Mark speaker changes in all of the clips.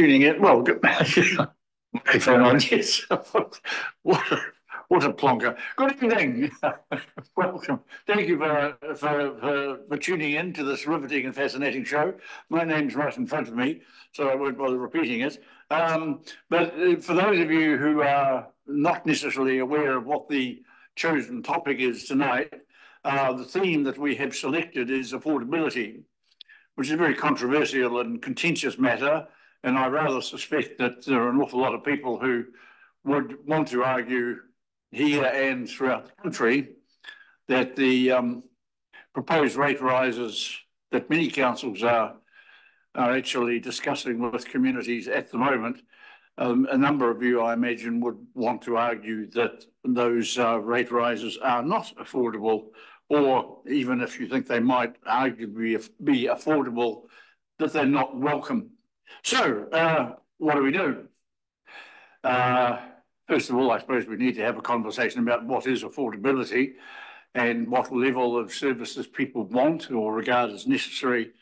Speaker 1: tuning in. Well, good. Microphone on, yes. What a, what a plonker. Good evening. Welcome. Thank you for tuning in to this riveting and fascinating show. My name's right in front of me, so I won't bother repeating it. But for those of you who are not necessarily aware of what the chosen topic is tonight, the theme that we have selected is affordability, which is a very controversial and contentious matter. And I rather suspect that there are an awful lot of people who would want to argue here and throughout the country that the proposed rate rises that many councils are actually discussing with communities at the moment. A number of you, I imagine, would want to argue that those rate rises are not affordable, or even if you think they might arguably be affordable, that they're not welcome. So, what do we do? First of all, I suppose we need to have a conversation about what is affordability and what level of services people want or regard as necessary,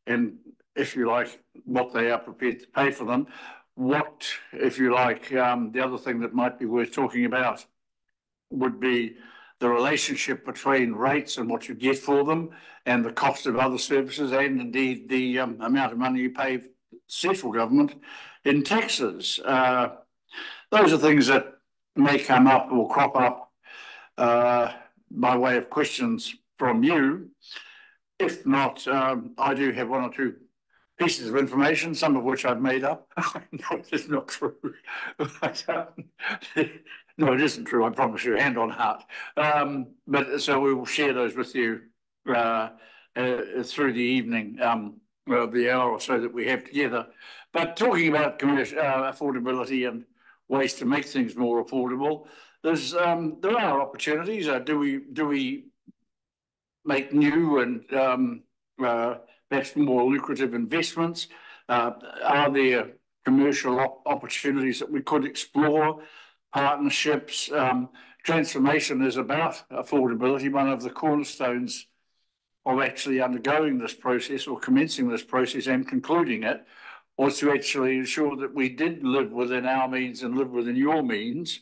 Speaker 1: and, if you like, what they are prepared to pay for them. What, if you like, the other thing that might be worth talking about would be the relationship between rates and what you get for them and the cost of other services, and indeed the amount of money you pay central government in taxes. Those are things that may come up or crop up by way of questions from you. If not, I do have one or two pieces of information, some of which I've made up. No, it's not true. No, it isn't true, I promise you, hand on heart. But so we will share those with you through the evening, the hour or so that we have together. But talking about commercial affordability and ways to make things more affordable, there are opportunities. Do we make new and perhaps more lucrative investments? Are there commercial opportunities that we could explore? Partnerships? Transformation is about affordability. One of the cornerstones of actually undergoing this process or commencing this process and concluding it was to actually ensure that we did live within our means and live within your means,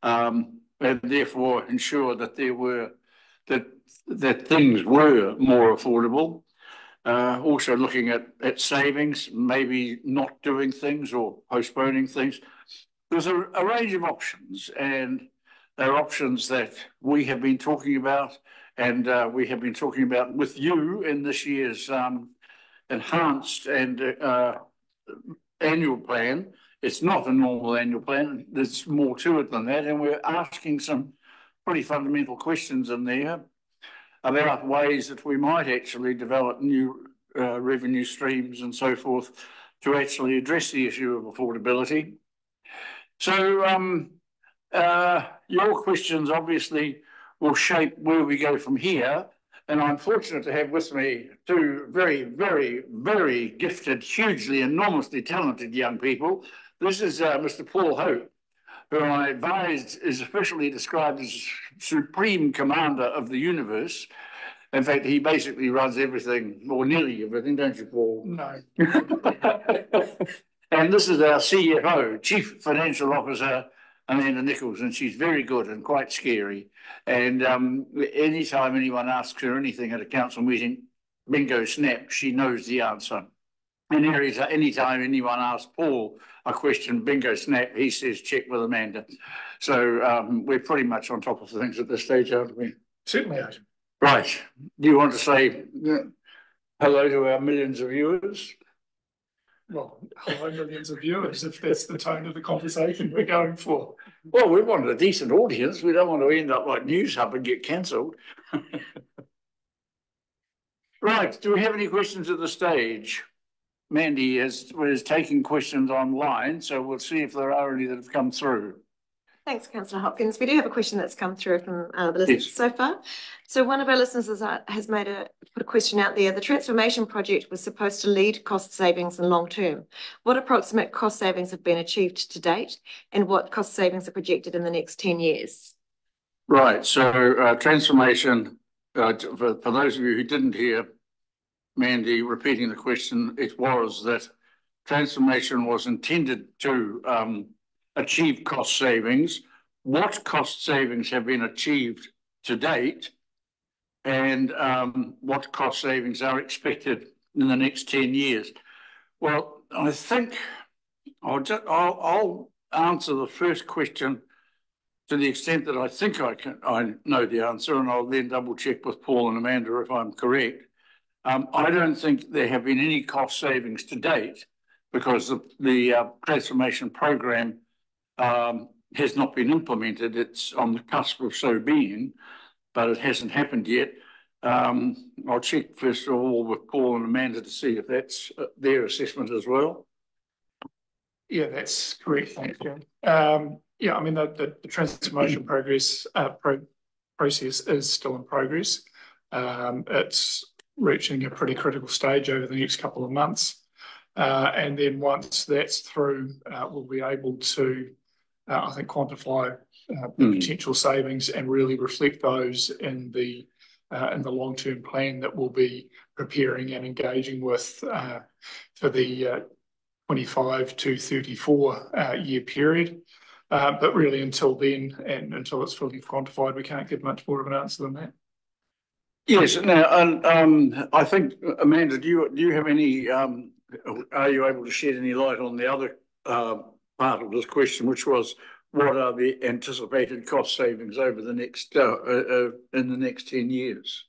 Speaker 1: and therefore ensure that that things were more affordable. Also looking at savings, maybe not doing things or postponing things. There's a range of options, and there are options that we have been talking about, and we have been talking about with you in this year's enhanced and annual plan. It's not a normal annual plan. There's more to it than that, and we're asking some pretty fundamental questions in there about ways that we might actually develop new revenue streams and so forth to actually address the issue of affordability. So your questions obviously will shape where we go from here. And I'm fortunate to have with me two very, very, very gifted, hugely, enormously talented young people. This is Mr. Paul Hope, who I advised is officially described as supreme commander of the universe. In fact, he basically runs everything, or nearly everything, don't you, Paul?
Speaker 2: No.
Speaker 1: And this is our CFO, Chief Financial Officer, Amanda Nichols, and she's very good and quite scary. And anytime anyone asks her anything at a council meeting, bingo, snap, she knows the answer. And anytime anyone asks Paul a question, bingo, snap, he says, check with Amanda. So we're pretty much on top of things at this stage, aren't we?
Speaker 2: Certainly are.
Speaker 1: Right. Do you want to say hello to our millions of viewers?
Speaker 2: Well, hello, millions of viewers, if that's the tone of the conversation we're going for.
Speaker 1: Well, we want a decent audience. We don't want to end up like News Hub and get cancelled. Right. Do we have any questions at the stage? Mandy is taking questions online, so we'll see if there are any that have come through.
Speaker 3: Thanks, Councillor Hopkins. We do have a question that's come through from the listeners so far. So one of our listeners has put a question out there. The transformation project was supposed to lead cost savings in long term. What approximate cost savings have been achieved to date, and what cost savings are projected in the next 10 years?
Speaker 1: Right. So transformation, for those of you who didn't hear Mandy repeating the question, it was that transformation was intended to achieve cost savings, what cost savings have been achieved to date, and what cost savings are expected in the next 10 years. Well, I think I'll answer the first question to the extent that I think I know the answer, and I'll then double check with Paul and Amanda if I'm correct. I don't think there have been any cost savings to date because the transformation program has not been implemented. It's on the cusp of so being, but it hasn't happened yet. I'll check first of all with Paul and Amanda to see if that's their assessment as well.
Speaker 2: Yeah, that's correct. Thanks, Jim. Yeah, I mean, the transformation process is still in progress. It's reaching a pretty critical stage over the next couple of months. And then once that's through, we'll be able to, I think, quantify the potential savings and really reflect those in the long-term plan that we'll be preparing and engaging with for the 25 to 34 year period. But really until then, and until it's fully quantified, we can't give much more of an answer than that.
Speaker 1: Yes. Now, I think, Amanda, do you have any, are you able to shed any light on the other part of this question, which was what are the anticipated cost savings over the next, in the next 10 years?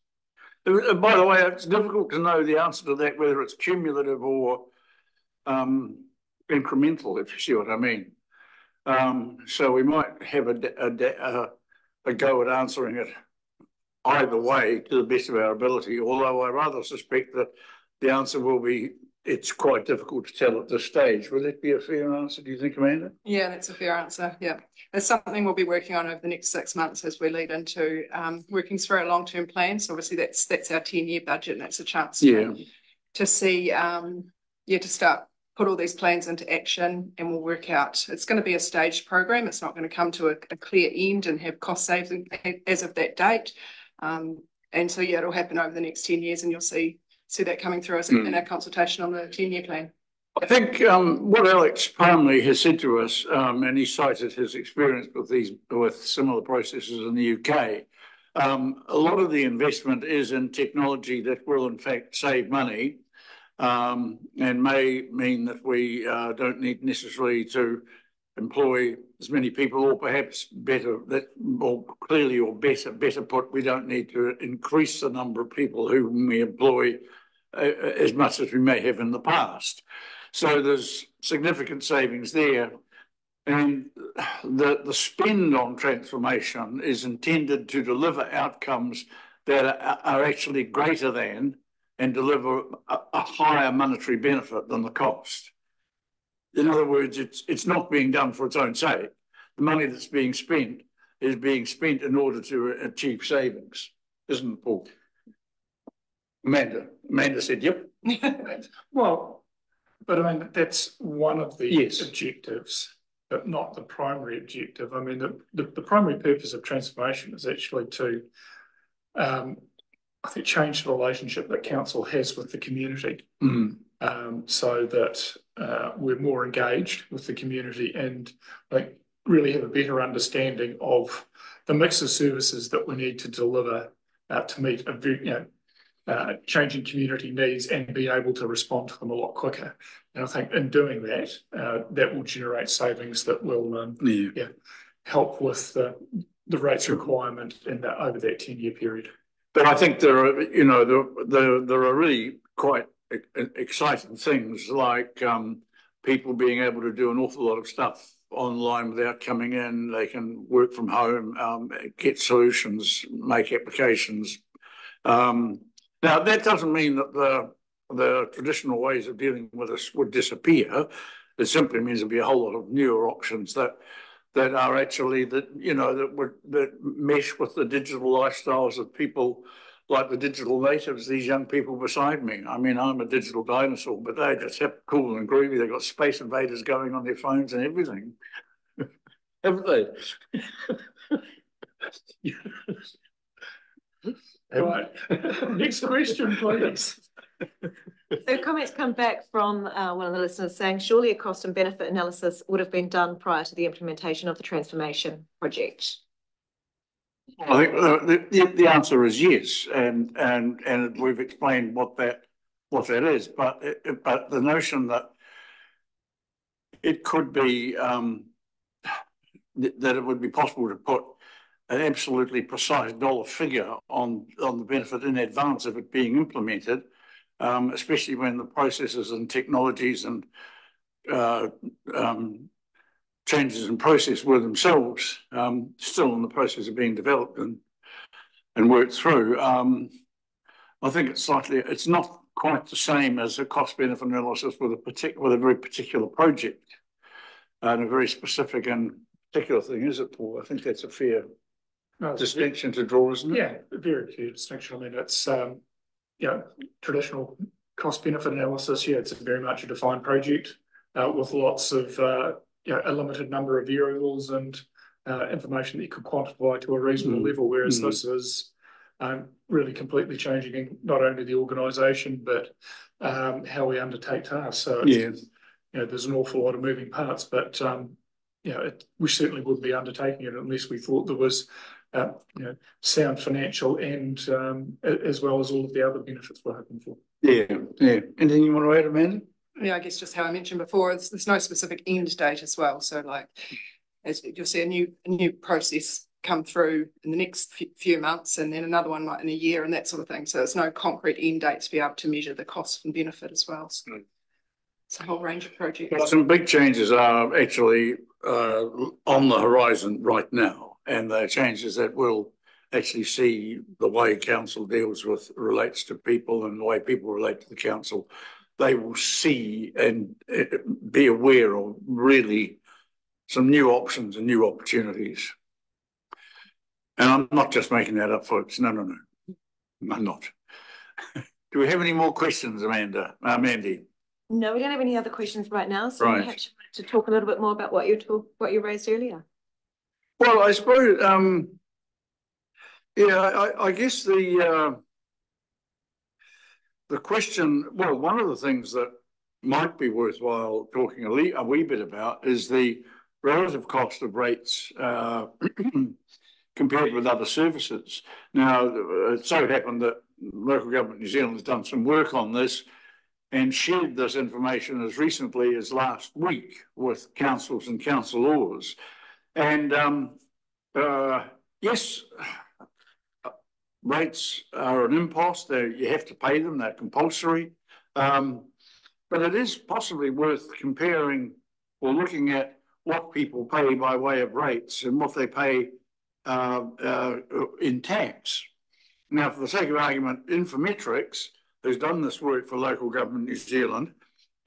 Speaker 1: By the way, it's difficult to know the answer to that, whether it's cumulative or incremental, if you see what I mean. So we might have a go at answering it either way to the best of our ability, although I rather suspect that the answer will be it's quite difficult to tell at this stage. Would that be a fair answer, do you think, Amanda?
Speaker 4: Yeah, that's a fair answer. Yeah. It's something we'll be working on over the next 6 months as we lead into working through our long-term plans. So obviously that's our 10-year budget, and that's a chance to see, to start put all these plans into action, and we'll work out. It's going to be a staged program. It's not going to come to a clear end and have cost savings as of that date. And so, yeah, it'll happen over the next 10 years, and you'll see that coming through us in our consultation on the 10-year plan.
Speaker 1: I think what Alex Palmley has said to us, and he cited his experience with similar processes in the UK, a lot of the investment is in technology that will in fact save money, and may mean that we don't need necessarily to employ as many people, or perhaps better put, we don't need to increase the number of people whom we employ as much as we may have in the past. So there's significant savings there. And the spend on transformation is intended to deliver outcomes that are actually greater than and deliver a higher monetary benefit than the cost. In other words, it's not being done for its own sake. The money that's being spent is being spent in order to achieve savings, isn't it, Paul? Amanda said, yep.
Speaker 2: Well, but I mean, that's one of the objectives, but not the primary objective. I mean, the primary purpose of transformation is actually to, I think, change the relationship that council has with the community, so that we're more engaged with the community and like really have a better understanding of the mix of services that we need to deliver to meet changing community needs and be able to respond to them a lot quicker. And I think in doing that, that will generate savings that will help with the rates requirement over that 10-year period.
Speaker 1: But I think there are really quite exciting things like people being able to do an awful lot of stuff online without coming in. They can work from home, get solutions, make applications. Now, that doesn't mean that the traditional ways of dealing with us would disappear. It simply means there'll be a whole lot of newer options that are actually that mesh with the digital lifestyles of people like the digital natives, these young people beside me. I mean, I'm a digital dinosaur, but they just have cool and groovy. They've got Space Invaders going on their phones and everything. Haven't they?
Speaker 2: Right. Next question, please.
Speaker 3: So comments come back from one of the listeners saying surely a cost and benefit analysis would have been done prior to the implementation of the transformation project.
Speaker 1: I think the answer is yes, and we've explained what that is, but the notion that it could be that it would be possible to put an absolutely precise dollar figure on the benefit in advance of it being implemented, especially when the processes and technologies and changes in process were themselves still in the process of being developed and worked through. I think it's not quite the same as a cost benefit analysis with a very particular project and a very specific and particular thing, is it, Paul? I think that's a fair distinction to draw, isn't it?
Speaker 2: Yeah, a very clear distinction. I mean, it's traditional cost benefit analysis. Yeah, it's very much a defined project with lots of a limited number of variables and information that you could quantify to a reasonable level. Whereas this is really completely changing not only the organisation but how we undertake tasks. So there's an awful lot of moving parts, but we certainly wouldn't be undertaking it unless we thought there was sound financial and as well as all of the other benefits we're hoping for.
Speaker 1: Yeah. Anything you want to add, Amanda?
Speaker 4: Yeah, I guess just how I mentioned before, there's no specific end date as well. So like, as you'll see a new process come through in the next few months, and then another one like in a year and that sort of thing. So there's no concrete end date to be able to measure the cost and benefit as well. So it's a whole range of projects.
Speaker 1: Well, some big changes are actually on the horizon right now, and the changes that will actually see the way council relates to people and the way people relate to the council. They will see and be aware of really some new options and new opportunities. And I'm not just making that up, folks. No. I'm not. Do we have any more questions, Amanda? Mandy?
Speaker 3: No, we don't have any other questions right now. So
Speaker 1: right.
Speaker 3: Perhaps to talk a little bit more about what you raised earlier.
Speaker 1: Well, I suppose, I guess the question, well, one of the things that might be worthwhile talking a wee bit about is the relative cost of rates compared with other services. Now, it so happened that Local Government New Zealand has done some work on this and shared this information as recently as last week with councils and councillors. And yes, rates are an impost. You have to pay them. They're compulsory. But it is possibly worth comparing or looking at what people pay by way of rates and what they pay in tax. Now, for the sake of argument, Infometrics, who's done this work for Local Government New Zealand,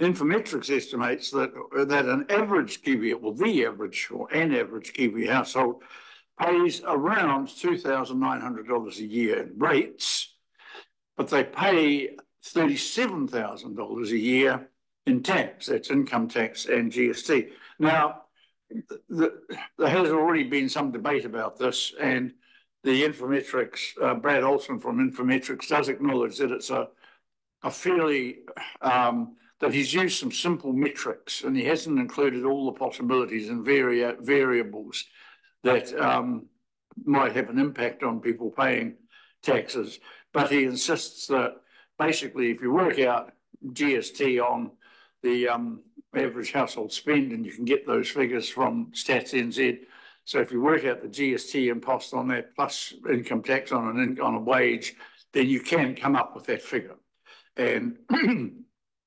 Speaker 1: Infometrics estimates that an average Kiwi, well, an average Kiwi household pays around $2,900 a year in rates, but they pay $37,000 a year in tax. That's income tax and GST. Now, there has already been some debate about this, and the Infometrics, Brad Olson from Infometrics does acknowledge that it's a fairly, that he's used some simple metrics and he hasn't included all the possibilities and variables that might have an impact on people paying taxes. But he insists that basically if you work out GST on the average household spend, and you can get those figures from Stats NZ. So if you work out the GST impost on that plus income tax on a wage, then you can come up with that figure. And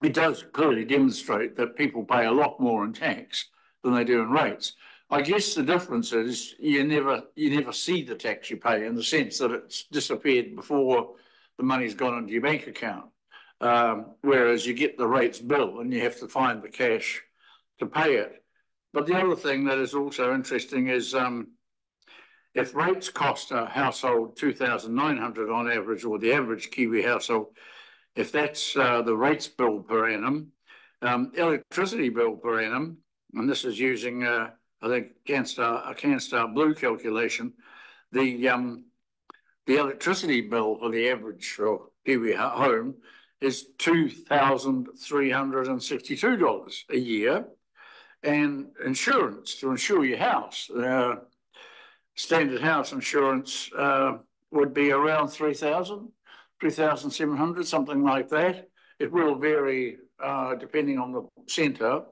Speaker 1: it does clearly demonstrate that people pay a lot more in tax than they do in rates. I guess the difference is you never see the tax you pay, in the sense that it's disappeared before the money's gone into your bank account. Whereas you get the rates bill and you have to find the cash to pay it. But the other thing that is also interesting is if rates cost a household $2,900 on average, or the average Kiwi household, if that's the rates bill per annum, electricity bill per annum, and this is using I think a CanStar Blue calculation, the electricity bill for the average Kiwi home is $2,362 a year. And insurance, to insure your house, standard house insurance would be around 3,700, something like that. It will vary depending on the centre,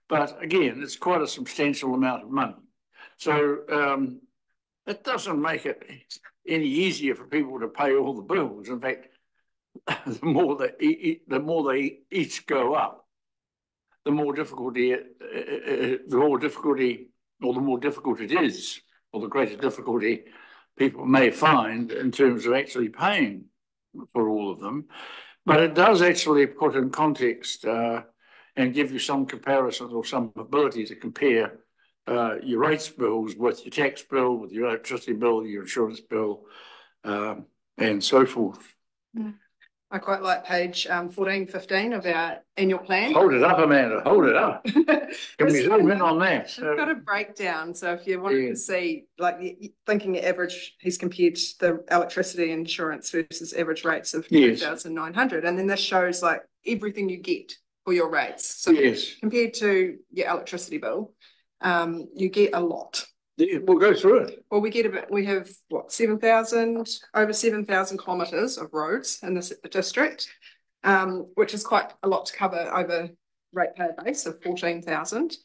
Speaker 1: but again, it's quite a substantial amount of money. So it doesn't make it any easier for people to pay all the bills. In fact, the more they each go up, the more difficult it is, or the greater difficulty people may find in terms of actually paying for all of them. But it does actually put in context and give you some comparisons or some ability to compare your rates bills with your tax bill, with your electricity bill, your insurance bill, and so forth.
Speaker 4: I quite like page 14, 15 of our annual plan.
Speaker 1: Hold it up, Amanda, hold it up. Can we zoom in on that?
Speaker 4: It's got a breakdown. So if you wanted to see, like thinking average, he's compared the electricity insurance versus average rates of 2,900. And then this shows like everything you get for your rates. So compared to your electricity bill, you get a lot.
Speaker 1: We'll go through it.
Speaker 4: Well, we have what, over 7,000 kilometres of roads in this district, which is quite a lot to cover over ratepayer base of 14,000.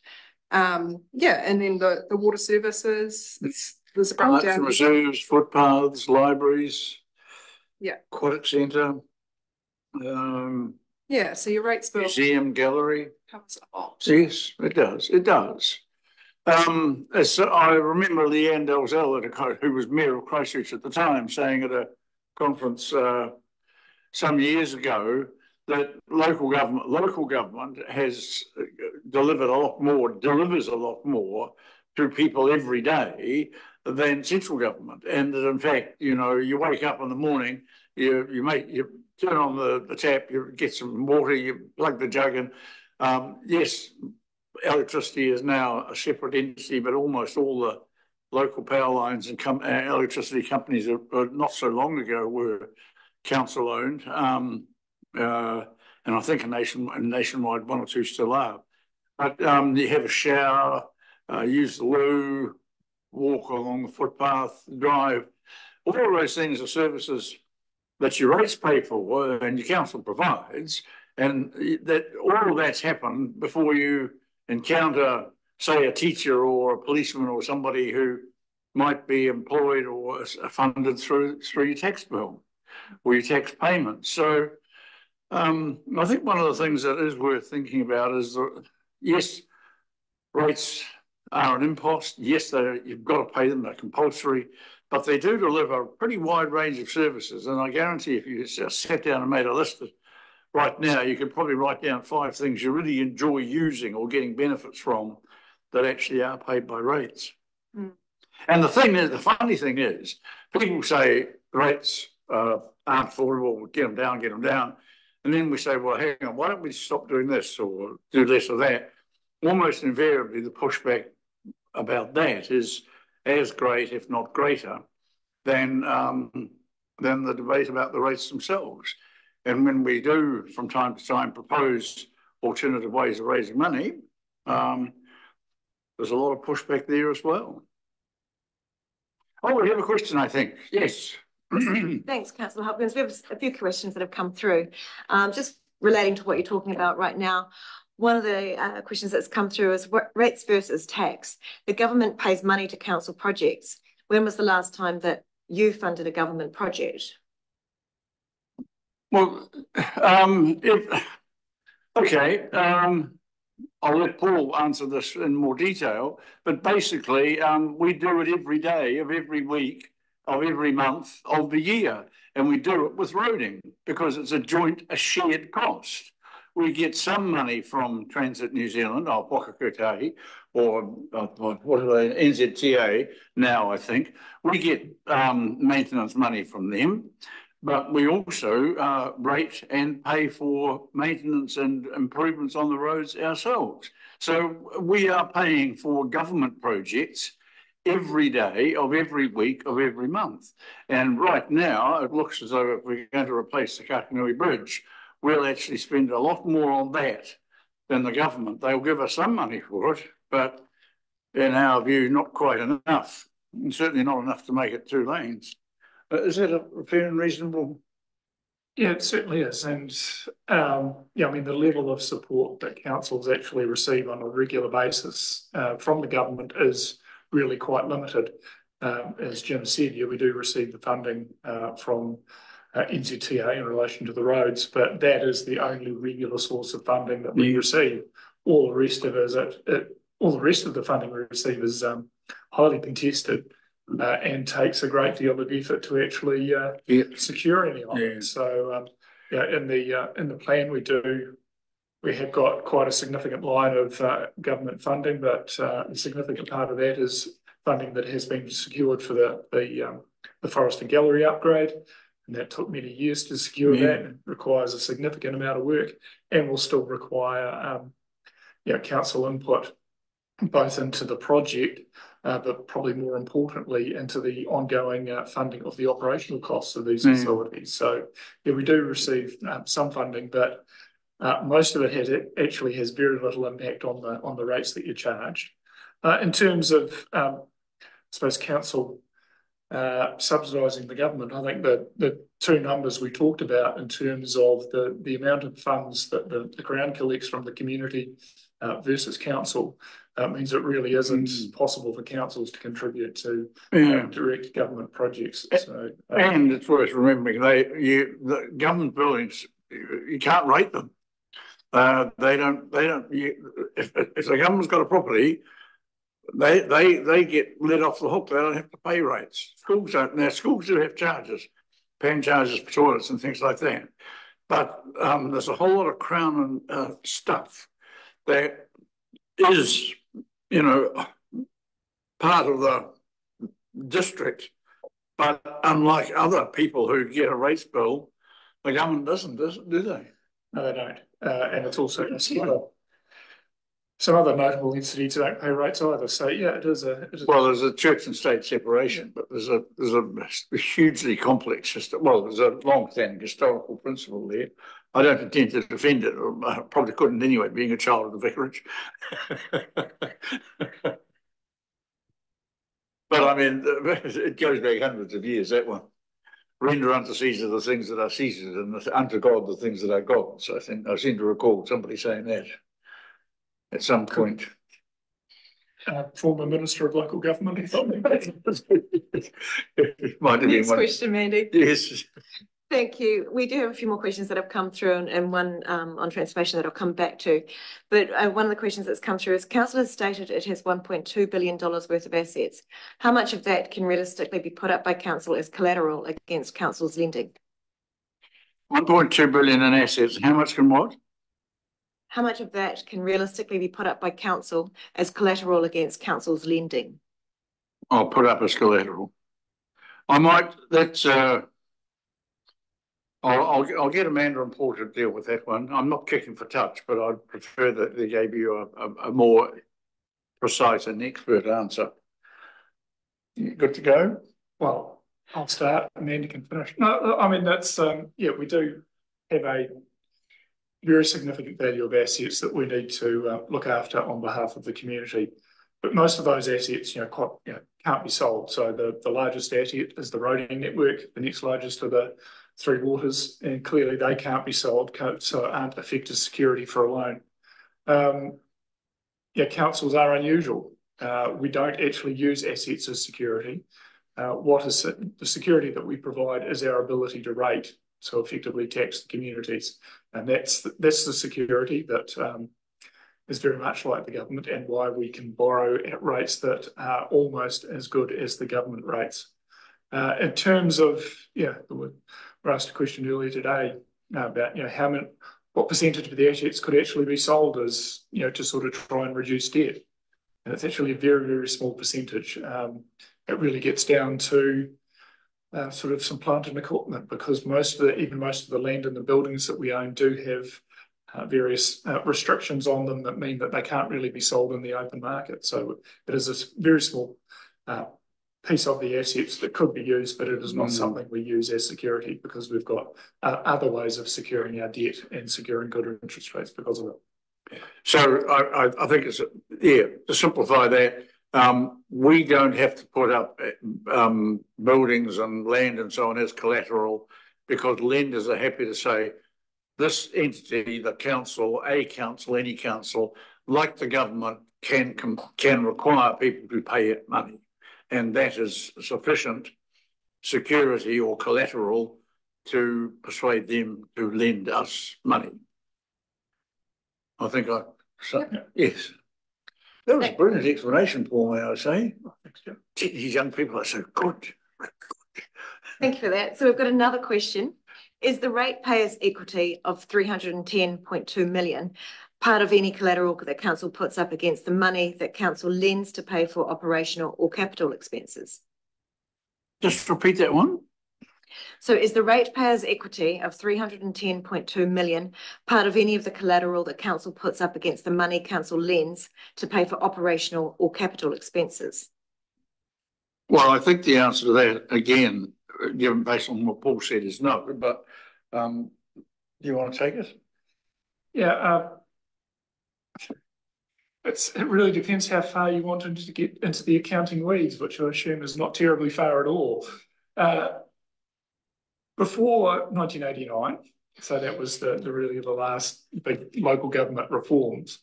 Speaker 4: And then the water services, there's a breakdown.
Speaker 1: Reserves, footpaths, libraries, aquatic centre.
Speaker 4: So your rates bill,
Speaker 1: museum, gallery
Speaker 4: covers a lot.
Speaker 1: Yes, it does. It does. As I remember Leanne Dalzell, who was Mayor of Christchurch at the time, saying at a conference some years ago that local government has delivers a lot more to people every day than central government, and that in fact, you wake up in the morning, you turn on the tap, you get some water, you plug the jug in. Yes. Electricity is now a separate entity, but almost all the local power lines and electricity companies not so long ago were council owned, and I think nationwide one or two still are. But you have a shower, use the loo, walk along the footpath, drive. All of those things are services that your rates pay for and your council provides, and that all of that's happened before you encounter, say, a teacher or a policeman or somebody who might be employed or funded through your tax bill or your tax payments. So I think one of the things that is worth thinking about is that, yes, rates are an impost. Yes, you've got to pay them, they're compulsory, but they do deliver a pretty wide range of services. And I guarantee if you just sat down and made a list of right now, you could probably write down 5 things you really enjoy using or getting benefits from that actually are paid by rates. And the funny thing is, people say rates aren't affordable, get them down. And then we say, well, hang on, why don't we stop doing this or do this or that? Almost invariably, the pushback about that is as great, if not greater, than the debate about the rates themselves. And when we do, from time to time, propose alternative ways of raising money, there's a lot of pushback there as well. Oh, we have a question, I think. Yes.
Speaker 3: Thanks, Councillor Hopkins. We have a few questions that have come through, just relating to what you're talking about right now. One of the questions that's come through is rates versus tax. The government pays money to council projects. When was the last time that you funded a government project?
Speaker 1: Well, I'll let Paul answer this in more detail, but basically we do it every day of every week of every month of the year, and we do it with roading because it's a shared cost. We get some money from Transit New Zealand, or Whakakotahi, or what are they, NZTA now, I think. We get maintenance money from them. But we also rate and pay for maintenance and improvements on the roads ourselves. So we are paying for government projects every day of every week of every month. And right now, it looks as though if we're going to replace the Kakanui Bridge, we'll actually spend a lot more on that than the government. They'll give us some money for it, but in our view, not quite enough, and certainly not enough to make it 2 lanes. Is that a fair and reasonable?
Speaker 2: Yeah, it certainly is. And yeah, I mean, the level of support that councils actually receive on a regular basis from the government is really quite limited. As Jim said, yeah, we do receive the funding from NZTA in relation to the roads, but that is the only regular source of funding that we receive. All the rest of all the rest of the funding we receive is highly contested. And takes a great deal of effort to actually secure any of it. So yeah, in the plan we have got quite a significant line of government funding, but a significant part of that is funding that has been secured for the forest and gallery upgrade, and that took many years to secure that. And requires a significant amount of work, and will still require council input both into the project, but probably more importantly into the ongoing funding of the operational costs of these facilities. So yeah, we do receive some funding, but most of it actually has very little impact on the rates that you're charged. In terms of, I suppose, council subsidising the government, I think the 2 numbers we talked about in terms of the amount of funds that the Crown collects from the community versus council means it really isn't possible for councils to contribute to direct government projects. So,
Speaker 1: and it's worth remembering the government buildings, you can't rate them. They don't. If the government's got a property, they get let off the hook. They don't have to pay rates. Schools don't. Now schools do have charges, paying charges for toilets and things like that. But there's a whole lot of Crown stuff that is, part of the district, but unlike other people who get a rates bill, the government doesn't, do they?
Speaker 2: No, they don't. And it's also some other notable entities don't pay rates either. So yeah, it is
Speaker 1: well, there's a church and state separation, but there's a hugely complex system. Well, there's a long-standing historical principle there. I don't intend to defend it, or I probably couldn't anyway, being a child of the vicarage. But I mean, it goes back hundreds of years, that one. Render unto Caesar the things that are Caesar's, and unto God the things that are God's. I think I seem to recall somebody saying that at some point.
Speaker 2: Former Minister of Local Government or something.
Speaker 4: Next question, Mandy.
Speaker 1: Yes.
Speaker 3: Thank you. We do have a few more questions that have come through, and one on transformation that I'll come back to. But one of the questions that's come through is, council has stated it has $1.2 billion worth of assets. How much of that can realistically be put up by council as collateral against council's lending?
Speaker 1: 1.2 billion in assets. How much can what?
Speaker 3: How much of that can realistically be put up by council as collateral against council's lending?
Speaker 1: I'll put up as collateral. I might, that's, I'll get Amanda and Paul to deal with that one. I'm not kicking for touch, but I'd prefer that they gave you a more precise and expert answer. You good to go?
Speaker 2: Well, I'll start. Amanda can finish. No, I mean, that's, yeah, we do have a very significant value of assets that we need to look after on behalf of the community. But most of those assets, can't be sold. So the largest asset is the roading network. The next largest are the 3 waters, and clearly they can't be sold, so aren't effective security for a loan. Councils are unusual. We don't actually use assets as security. What is the security that we provide is our ability to rate, so effectively tax the communities, and that's the security that is very much like the government, and why we can borrow at rates that are almost as good as the government rates. In terms of, we were asked a question earlier today about, what percentage of the assets could actually be sold as, to sort of try and reduce debt. And it's actually a very, very small percentage. It really gets down to sort of some plant and equipment, because most of the land and the buildings that we own do have various restrictions on them that mean that they can't really be sold in the open market. So it is a very small piece of the assets that could be used, but it is not something we use as security because we've got other ways of securing our debt and securing good interest rates because of it.
Speaker 1: So I think it's, to simplify that, we don't have to put up buildings and land and so on as collateral because lenders are happy to say this entity, the council, any council, like the government, can require people to pay it money. And that is sufficient security or collateral to persuade them to lend us money. I think yes. That was a brilliant explanation, Paul, may I say.
Speaker 2: Thanks, Jim.
Speaker 1: These young people are so good.
Speaker 3: Thank you for that. So we've got another question. Is the ratepayers' equity of 310.2 million part of any collateral that council puts up against the money that council lends to pay for operational or capital expenses?
Speaker 1: Just repeat that one.
Speaker 3: So is the ratepayers' equity of 310.2 million part of any of the collateral that council puts up against the money council lends to pay for operational or capital expenses?
Speaker 1: Well, I think the answer to that, again, given based on what Paul said, is no. But do you want to take it?
Speaker 2: Yeah. It really depends how far you want to get into the accounting weeds, which I assume is not terribly far at all. Before 1989, so that was really the last big local government reforms,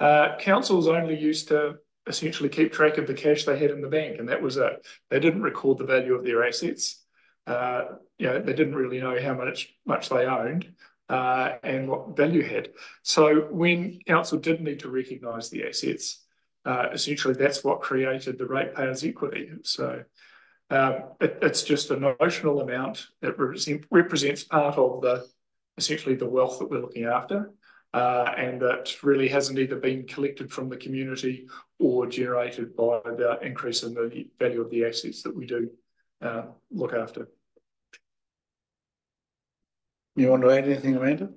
Speaker 2: councils only used to essentially keep track of the cash they had in the bank, and that was it. They didn't record the value of their assets. They didn't really know how much they owned and what value had. So when council did need to recognise the assets, essentially that's what created the ratepayers' equity. So it's just a notional amount that represents part of essentially the wealth that we're looking after, and that really hasn't either been collected from the community or generated by the increase in the value of the assets that we do look after.
Speaker 1: You want to add anything, Amanda?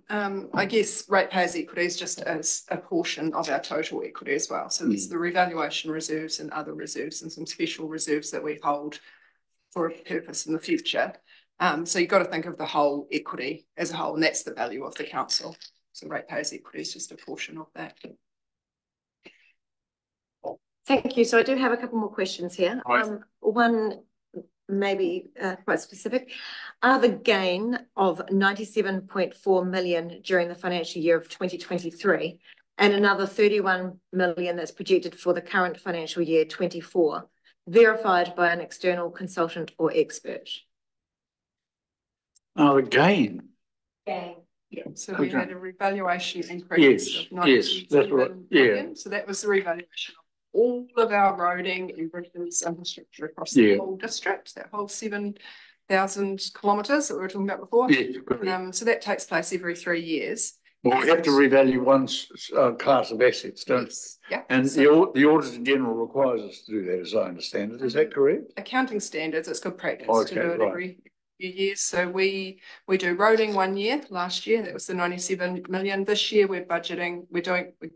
Speaker 4: I guess ratepayers' equity is just as a portion of our total equity as well. So there's the revaluation reserves and other reserves and some special reserves that we hold for a purpose in the future. So you've got to think of the whole equity as a whole, and that's the value of the council. So ratepayers' equity is just a portion of that.
Speaker 3: Thank you. So I do have a couple more questions here.
Speaker 1: Right.
Speaker 3: One maybe quite specific. Are the gain of 97.4 million during the financial year of 2023 and another 31 million that's projected for the current financial year 24 verified by an external consultant or expert?
Speaker 1: Oh, again.
Speaker 3: Gain.
Speaker 4: Yeah. So we had a revaluation increase of 97 million. So that was the revaluation of all of our roading and bridges infrastructure across the whole district, that whole 7,000 kilometres that we were talking about before. So that takes place every 3 years.
Speaker 1: Well, we have to revalue one class of assets, don't we?
Speaker 4: Yeah.
Speaker 1: And the Auditor General requires us to do that, as I understand it. Is that correct?
Speaker 4: Accounting standards, it's good practice to do it every few years. So we do roading 1 year. Last year, that was the 97 million. This year, we're budgeting,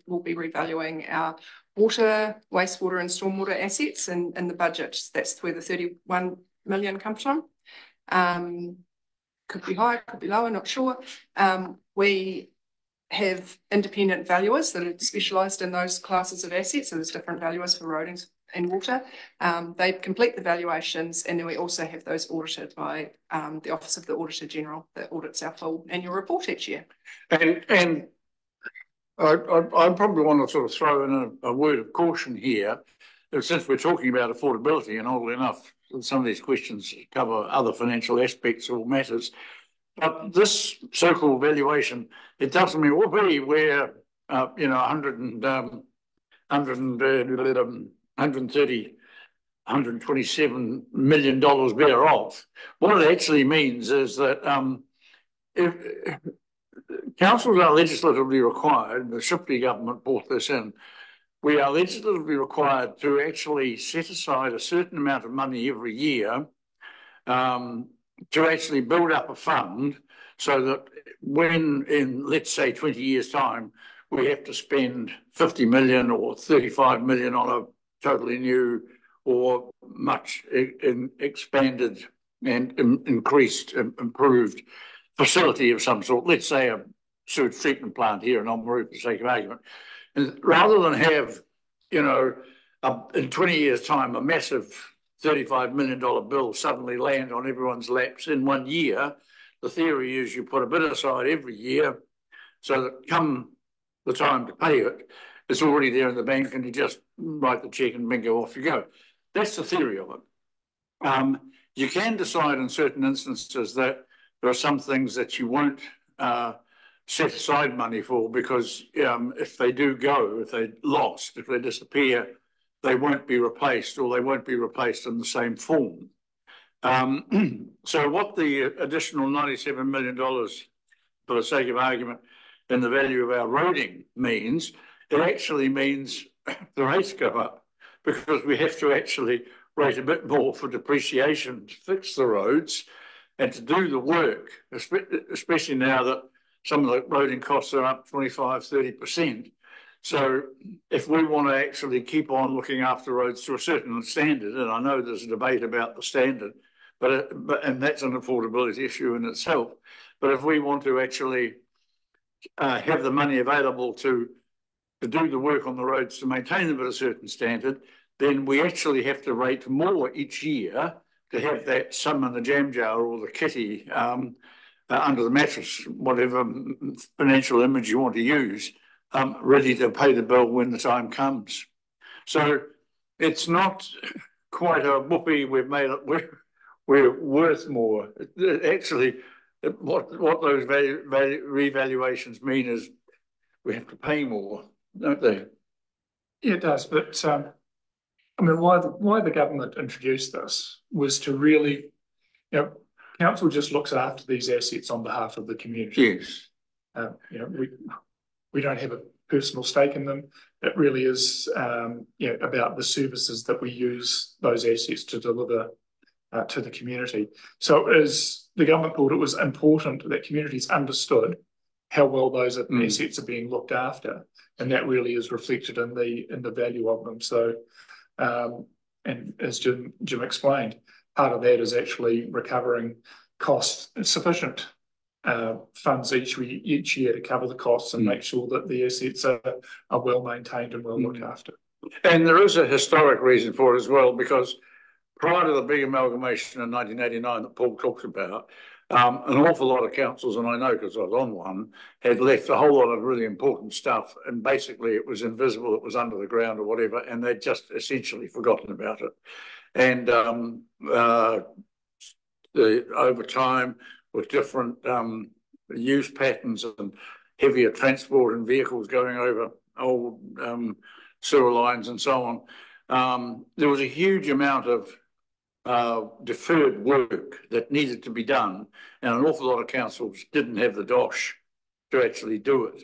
Speaker 4: we'll be revaluing our water, wastewater and stormwater assets and the budget. That's where the 31 million comes from. Could be higher, could be lower, not sure. We have independent valuers that are specialised in those classes of assets. So there's different valuers for roadings and water. They complete the valuations, and then we also have those audited by the Office of the Auditor General that audits our full annual report each year.
Speaker 1: And I probably want to sort of throw in a word of caution here, since we're talking about affordability, and oddly enough, some of these questions cover other financial aspects or matters. But this so-called valuation, it doesn't mean we're 127 million dollars better off. What it actually means is that if councils are legislatively required, the Shipley government brought this in, we are legislatively required to actually set aside a certain amount of money every year to actually build up a fund so that when in, let's say, 20 years' time, we have to spend 50 million or 35 million on a totally new or much expanded and increased, improved facility of some sort, let's say a sewage treatment plant here in Oamaru for the sake of argument, and rather than have, you know, in 20 years' time, a massive $35 million bill suddenly land on everyone's laps in 1 year, the theory is you put a bit aside every year so that come the time to pay it, it's already there in the bank and you just write the check and bingo, off you go. That's the theory of it. You can decide in certain instances that there are some things that you won't set aside money for because if they do go, if they're lost, if they disappear, they won't be replaced or they won't be replaced in the same form. So what the additional $97 million, for the sake of argument, in the value of our roading means, it actually means the rates go up because we have to actually rate a bit more for depreciation to fix the roads and to do the work, especially now that some of the roading costs are up 25, 30%. So if we want to actually keep on looking after roads to a certain standard, and I know there's a debate about the standard, and that's an affordability issue in itself, but if we want to actually have the money available to do the work on the roads to maintain them at a certain standard, then we actually have to rate more each year to have that sum in the jam jar or the kitty under the mattress, whatever financial image you want to use, ready to pay the bill when the time comes. So it's not quite a whoopee, we've made it, we're worth more. Actually, what those revaluations mean is we have to pay more, don't they?
Speaker 2: Yeah, it does. But I mean, why the government introduced this was to really, you know, council just looks after these assets on behalf of the community.
Speaker 1: Yes.
Speaker 2: You know, we don't have a personal stake in them. It really is, you know, about the services that we use those assets to deliver to the community. So as the government thought it was important that communities understood how well those assets are being looked after, and that really is reflected in the value of them. So, and as Jim explained, part of that is actually recovering costs, sufficient funds each year to cover the costs and make sure that the assets are well maintained and well looked after.
Speaker 1: And there is a historic reason for it as well, because prior to the big amalgamation in 1989 that Paul talks about, an awful lot of councils, and I know because I was on one, had left a whole lot of really important stuff, and basically it was invisible, it was under the ground or whatever, and they'd just essentially forgotten about it. And over time, with different use patterns and heavier transport and vehicles going over old sewer lines and so on, there was a huge amount of deferred work that needed to be done, and an awful lot of councils didn't have the dosh to actually do it.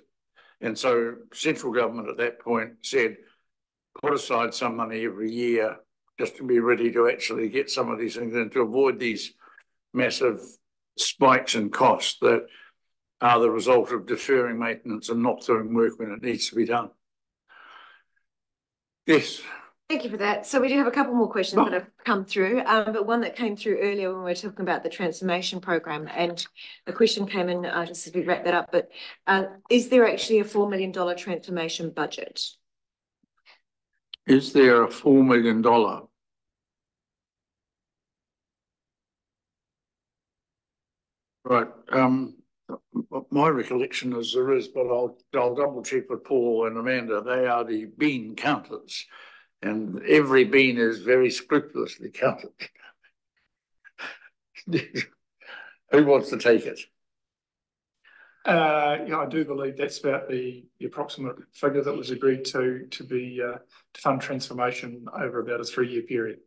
Speaker 1: And so central government at that point said, put aside some money every year just to be ready to actually get some of these things and to avoid these massive spikes in cost that are the result of deferring maintenance and not doing work when it needs to be done. Yes.
Speaker 3: Thank you for that. So we do have a couple more questions that have come through, but one that came through earlier when we were talking about the transformation program, and the question came in just as we wrap that up, but is there actually a $4 million transformation budget?
Speaker 1: Is there a $4 million? Right. My recollection is there is, but I'll double check with Paul and Amanda. They are the bean counters, and every bean is very scrupulously counted. Who wants to take it?
Speaker 2: Yeah, I do believe that's about the approximate figure that was agreed to fund transformation over about a 3-year period.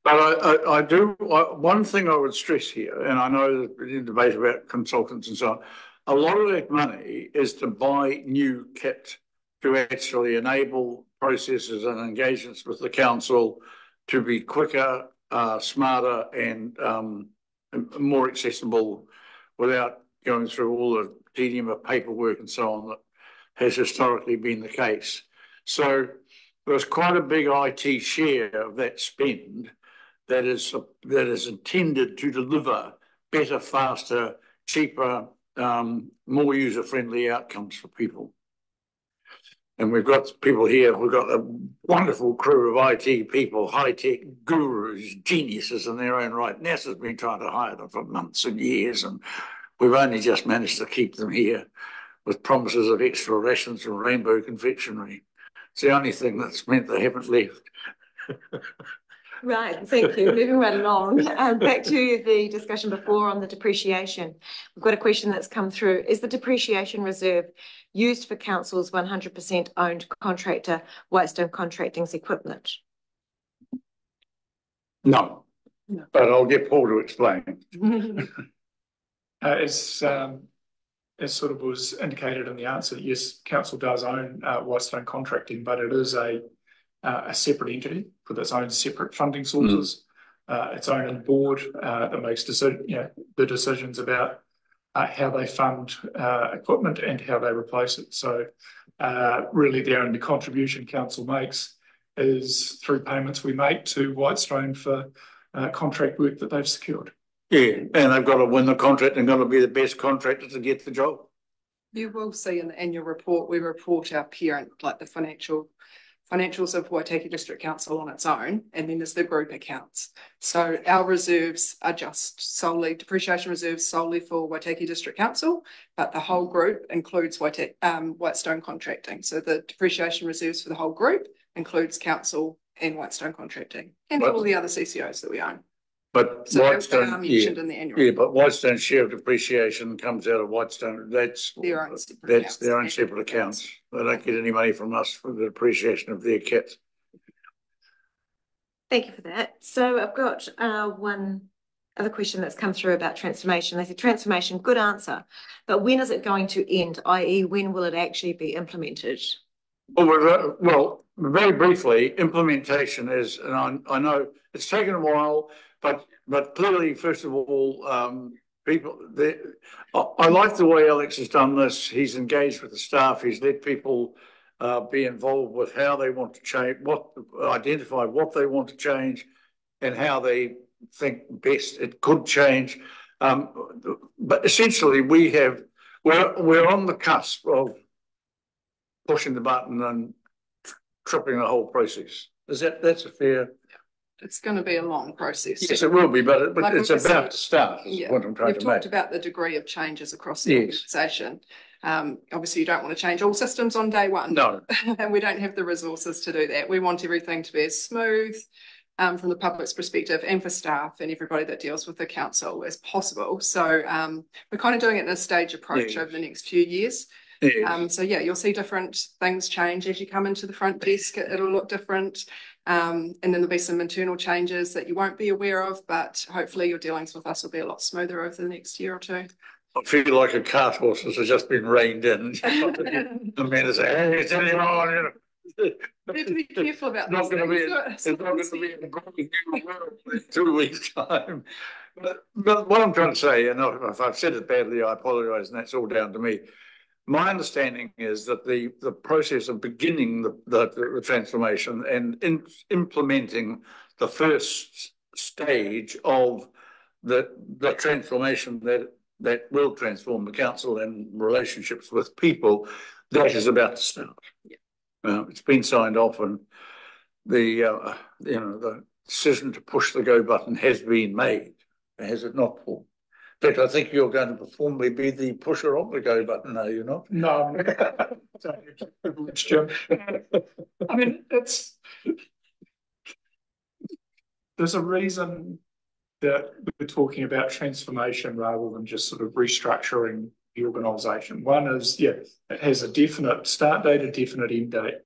Speaker 1: But I do, one thing I would stress here, and I know there's been debate about consultants and so on, a lot of that money is to buy new kit to actually enable processes and engagements with the council to be quicker, smarter and more accessible without going through all the tedium of paperwork and so on that has historically been the case. So there's quite a big IT share of that spend that is intended to deliver better, faster, cheaper, more user-friendly outcomes for people. And we've got people here, we've got a wonderful crew of IT people, high-tech gurus, geniuses in their own right. NASA's been trying to hire them for months and years, and we've only just managed to keep them here with promises of extra rations and rainbow confectionery. It's the only thing that's meant they haven't left.
Speaker 3: Right, thank you. Moving right along. Back to the discussion before on the depreciation. We've got a question that's come through. Is the depreciation reserve used for council's 100% owned contractor, Whitestone Contracting's equipment?
Speaker 1: No, but I'll get Paul to explain.
Speaker 2: As sort of was indicated in the answer, yes, council does own Whitestone Contracting, but it is a separate entity with its own separate funding sources, its own board that makes the decisions about how they fund equipment and how they replace it. So really the only contribution council makes is through payments we make to Whitestone for contract work that they've secured.
Speaker 1: Yeah, and they've got to win the contract and got to be the best contractor to get the job.
Speaker 4: You will see in the annual report, we report our parent, like the financials of Waitaki District Council on its own, and then there's the group accounts. So our reserves are just solely depreciation reserves solely for Waitaki District Council, but the whole group includes Whitestone Contracting. So the depreciation reserves for the whole group includes council and Whitestone Contracting and all the other CCOs that we own.
Speaker 1: But
Speaker 4: so
Speaker 1: Whitestone,
Speaker 4: mentioned in the annual report.
Speaker 1: But Whitestone's share of depreciation comes out of Whitestone. That's their own separate accounts. They don't get any money from us for the depreciation of their kits.
Speaker 3: Thank you for that. So I've got one other question that's come through about transformation. They said transformation, good answer, but when is it going to end? I.e., when will it actually be implemented?
Speaker 1: Well, very briefly, implementation is, and I know it's taken a while. But clearly, first of all, I like the way Alex has done this. He's engaged with the staff. He's let people be involved with how they want to change, identify what they want to change, and how they think best it could change. But essentially, we're on the cusp of pushing the button and tripping the whole process. That's a fair?
Speaker 4: It's going to be a long process.
Speaker 1: Yes, it will be, but it's about to start.
Speaker 4: Yeah. What I'm trying to make. We've talked about the degree of changes across the organisation. Obviously, you don't want to change all systems on day one.
Speaker 1: No.
Speaker 4: And we don't have the resources to do that. We want everything to be as smooth from the public's perspective and for staff and everybody that deals with the council as possible. So we're kind of doing it in a stage approach over the next few years. So you'll see different things change as you come into the front desk. It'll look different. And then there'll be some internal changes that you won't be aware of, but hopefully your dealings with us will be a lot smoother over the next year or two.
Speaker 1: I feel like a cart horse has just been reined in. The man is saying, hey, it's anything on.
Speaker 4: You have to be careful about
Speaker 1: this. It's not going to be a growing new world in 2 weeks' time. But what I'm trying to say, and if I've said it badly, I apologise, and that's all down to me. My understanding is that the process of beginning the transformation and implementing the first stage of the transformation that will transform the council and relationships with people, that is about to start. It's been signed off, and the decision to push the go button has been made, has it not, Paul? But I think you're going to formally be the pusher of the go button, are you not?
Speaker 2: No, Jim. I mean, there's a reason that we're talking about transformation rather than just sort of restructuring the organisation. One is, it has a definite start date, a definite end date.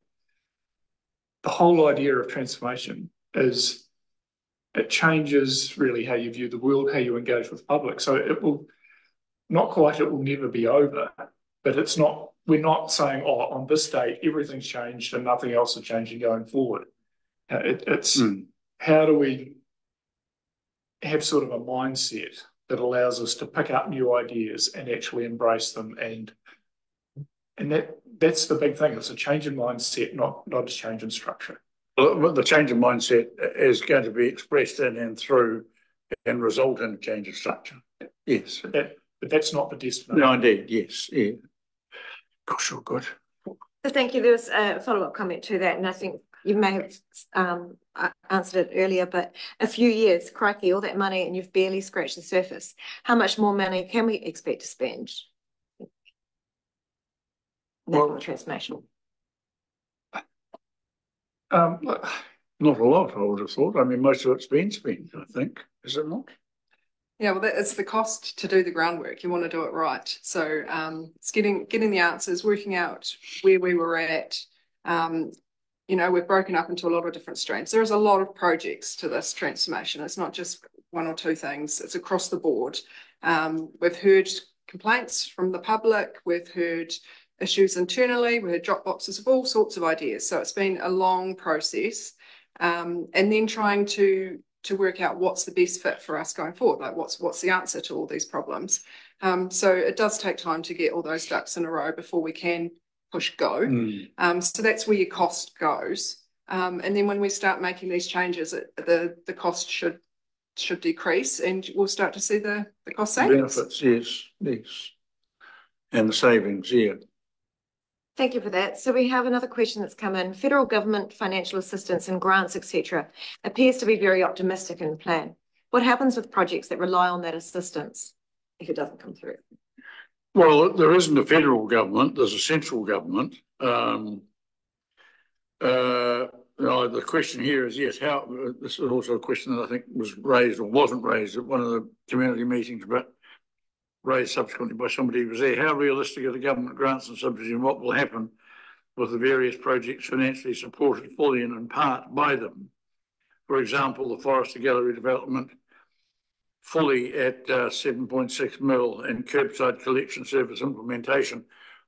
Speaker 2: The whole idea of transformation is it changes really how you view the world, how you engage with the public. So it will never be over, but we're not saying, on this date, everything's changed and nothing else is changing going forward. How do we have sort of a mindset that allows us to pick up new ideas and actually embrace them and And that's the big thing. It's a change in mindset, not a change in structure.
Speaker 1: Well, the change of mindset is going to be expressed in and through and result in a change of structure. Yes.
Speaker 2: But that's not the destination.
Speaker 1: No, indeed. Yes. Yeah. Gosh, you're good.
Speaker 3: So thank you. There was a follow-up comment to that, and I think you may have answered it earlier, but a few years, crikey, all that money, and you've barely scratched the surface. How much more money can we expect to spend? Well, transformation.
Speaker 1: Not a lot, I would have thought. I mean, most of it's been spent, I think. Is it not?
Speaker 4: Yeah, well, it's the cost to do the groundwork. You want to do it right. So it's getting the answers, working out where we were at. You know, we've broken up into a lot of different streams. There's a lot of projects to this transformation. It's not just one or two things. It's across the board. We've heard complaints from the public. We've heard issues internally. We heard drop boxes of all sorts of ideas. So it's been a long process. And then trying to work out what's the best fit for us going forward, like what's the answer to all these problems. So it does take time to get all those ducks in a row before we can push go. So that's where your cost goes. And then when we start making these changes, the cost should decrease, and we'll start to see the cost savings.
Speaker 1: Benefits, yes. And the savings, yeah.
Speaker 3: Thank you for that. So we have another question that's come in. Federal government financial assistance and grants, etc., appears to be very optimistic in the plan. What happens with projects that rely on that assistance if it doesn't come through?
Speaker 1: Well, there isn't a federal government. There's a central government. The question here is, yes, how, this is also a question that I think was raised or wasn't raised at one of the community meetings, but raised subsequently by somebody who was there. How realistic are the government grants and subsidies, and what will happen with the various projects financially supported fully and in part by them? For example, the Forester Gallery development fully at 7.6 mil and curbside collection service implementation.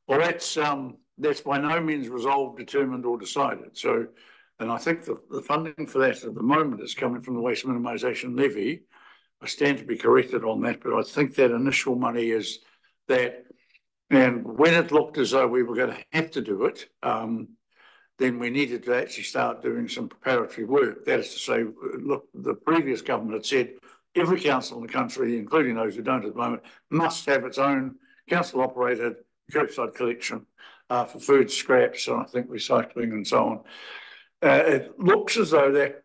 Speaker 1: Well, that's by no means resolved, determined or decided. So, and I think the funding for that at the moment is coming from the Waste Minimisation Levy. I stand to be corrected on that, but I think that initial money is that, and when it looked as though we were going to have to do it, then we needed to actually start doing some preparatory work. That is to say, look, the previous government had said every council in the country, including those who don't at the moment, must have its own council-operated curbside collection for food scraps, and I think recycling and so on. It looks as though that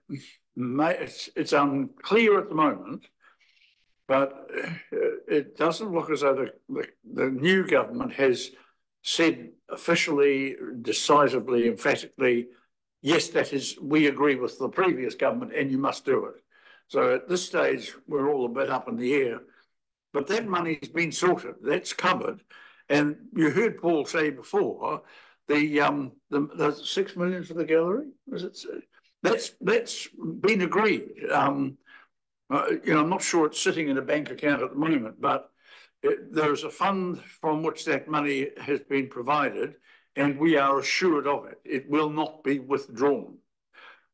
Speaker 1: it's unclear at the moment, but it doesn't look as though the new government has said officially, decisively, emphatically, yes, that is, we agree with the previous government and you must do it. So at this stage, we're all a bit up in the air, but that money's been sorted, that's covered. And you heard Paul say before, the 6 million for the gallery, was it? That's been agreed. I'm not sure it's sitting in a bank account at the moment, but there is a fund from which that money has been provided, and we are assured of it. It will not be withdrawn.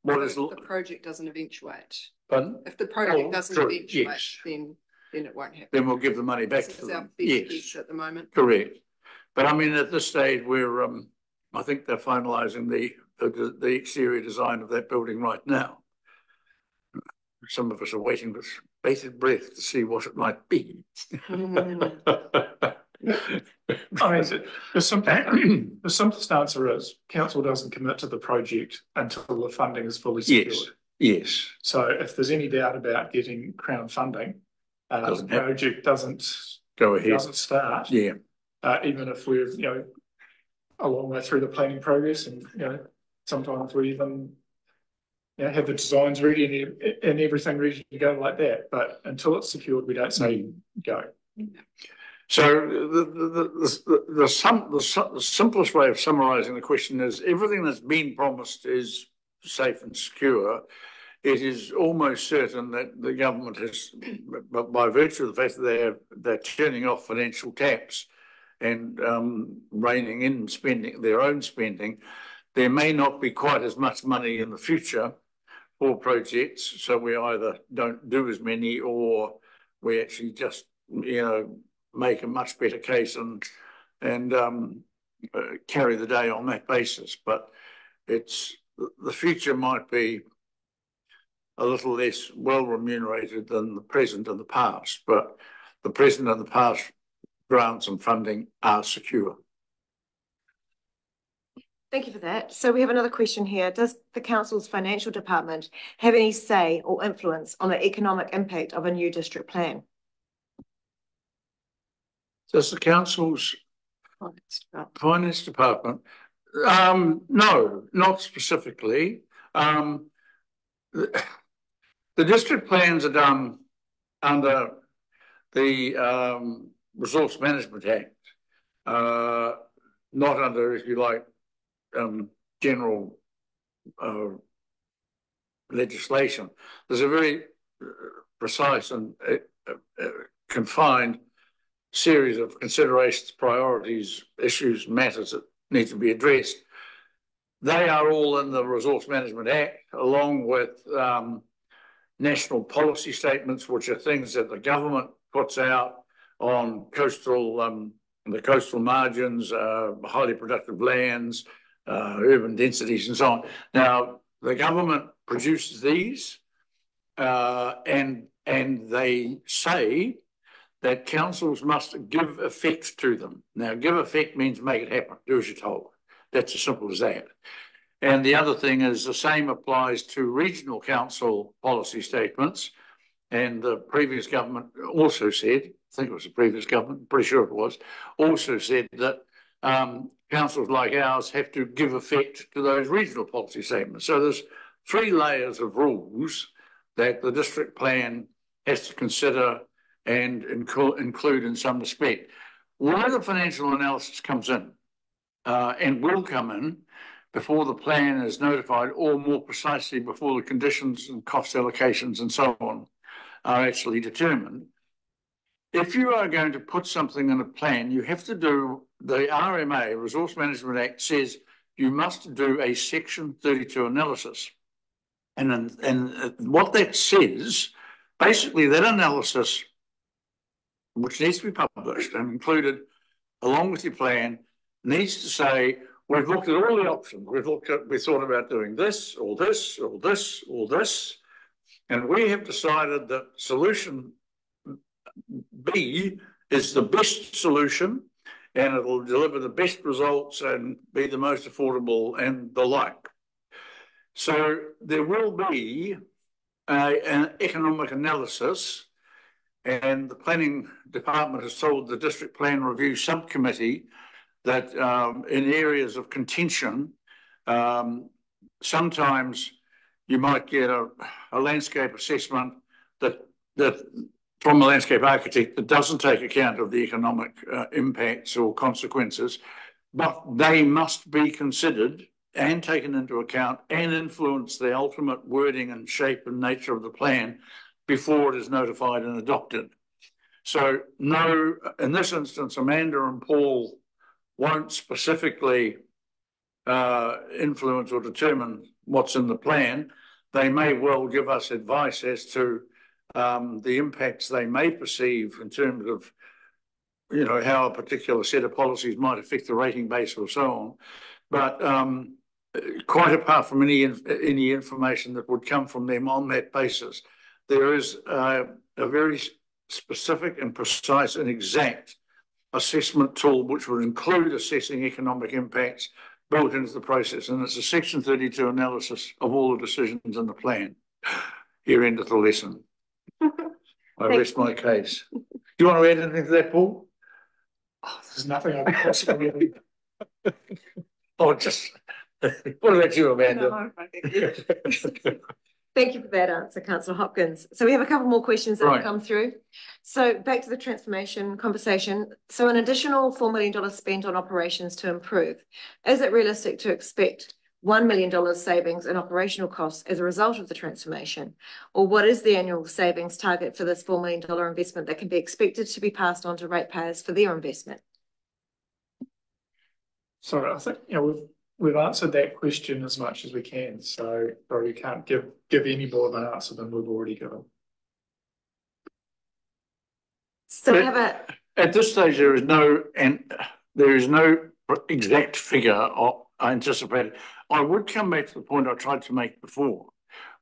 Speaker 4: If the project doesn't eventuate.
Speaker 1: Pardon?
Speaker 4: If the project doesn't eventuate,
Speaker 1: yes.
Speaker 4: then it won't happen.
Speaker 1: Then we'll give the money back to them.
Speaker 4: Our best guess at the moment.
Speaker 1: Correct. But I mean, at this stage, we're I think they're finalising the exterior design of that building right now. Some of us are waiting with bated breath to see what it might be.
Speaker 2: I mean, the simplest answer is council doesn't commit to the project until the funding is fully secured.
Speaker 1: Yes.
Speaker 2: So if there's any doubt about getting Crown funding, the project doesn't
Speaker 1: go ahead,
Speaker 2: doesn't start.
Speaker 1: Yeah.
Speaker 2: Even if we're a long way through the planning progress, and sometimes we even have the designs ready and everything ready to go like that. But until it's secured, we don't say go.
Speaker 1: So the simplest way of summarising the question is everything that's been promised is safe and secure. It is almost certain that the government has, by virtue of the fact that they're turning off financial taps and reining in spending, their own spending, there may not be quite as much money in the future for projects. So we either don't do as many, or we actually just make a much better case and carry the day on that basis, but the future might be a little less well remunerated than the present and the past, but the present and the past grants and funding are secure.
Speaker 3: Thank you for that. So we have another question here. Does the council's financial department have any say or influence on the economic impact of a new district plan?
Speaker 1: Does the council's finance department? No, not specifically. The district plans are done under the Resource Management Act, not under, if you like, general legislation. There's a very precise and confined series of considerations, priorities, issues, matters that need to be addressed. They are all in the Resource Management Act, along with national policy statements, which are things that the government puts out on the coastal margins, highly productive lands, urban densities, and so on. Now, the government produces these, and they say that councils must give effect to them. Now, give effect means make it happen, do as you're told. That's as simple as that. And the other thing is the same applies to regional council policy statements. And the previous government also said, I think it was the previous government, I'm pretty sure it was, also said that councils like ours have to give effect to those regional policy statements. So there's 3 layers of rules that the district plan has to consider and include in some respect. Where the financial analysis comes in, and will come in before the plan is notified, or more precisely before the conditions and cost allocations and so on are actually determined. If you are going to put something in a plan, you have to do, the RMA, Resource Management Act, says you must do a Section 32 analysis. And what that says, basically that analysis, which needs to be published and included along with your plan, needs to say, we've looked at all the options. We thought about doing this or this or this or this. And we have decided that solution B is the best solution, and it will deliver the best results and be the most affordable and the like. So there will be an economic analysis, and the planning department has told the district plan review subcommittee that in areas of contention, sometimes you might get a landscape assessment that from a landscape architect that doesn't take account of the economic impacts or consequences, but they must be considered and taken into account and influence the ultimate wording and shape and nature of the plan before it is notified and adopted. So no, in this instance, Amanda and Paul won't specifically influence or determine what's in the plan. They may well give us advice as to the impacts they may perceive in terms of, you know, how a particular set of policies might affect the rating base or so on. But quite apart from any information that would come from them on that basis, there is a very specific and precise and exact assessment tool which would include assessing economic impacts built into the process. And it's a Section 32 analysis of all the decisions in the plan. Here endeth the lesson. I rest my case. Do you want to add anything to that, Paul?
Speaker 2: Oh, there's nothing I could possibly add.
Speaker 1: Oh, just what about you, Amanda?
Speaker 4: No,
Speaker 3: Thank you for that answer, Councillor Hopkins. So we have a couple more questions that have come through. So back to the transformation conversation. So an additional $4 million spent on operations to improve. Is it realistic to expect $1 million savings in operational costs as a result of the transformation? Or what is the annual savings target for this $4 million investment that can be expected to be passed on to ratepayers for their investment?
Speaker 2: So I think, you know, we've answered that question as much as we can. So probably can't give any more of an answer than we've already given.
Speaker 3: So we have
Speaker 1: at this stage, there is no exact figure I anticipated. I would come back to the point I tried to make before,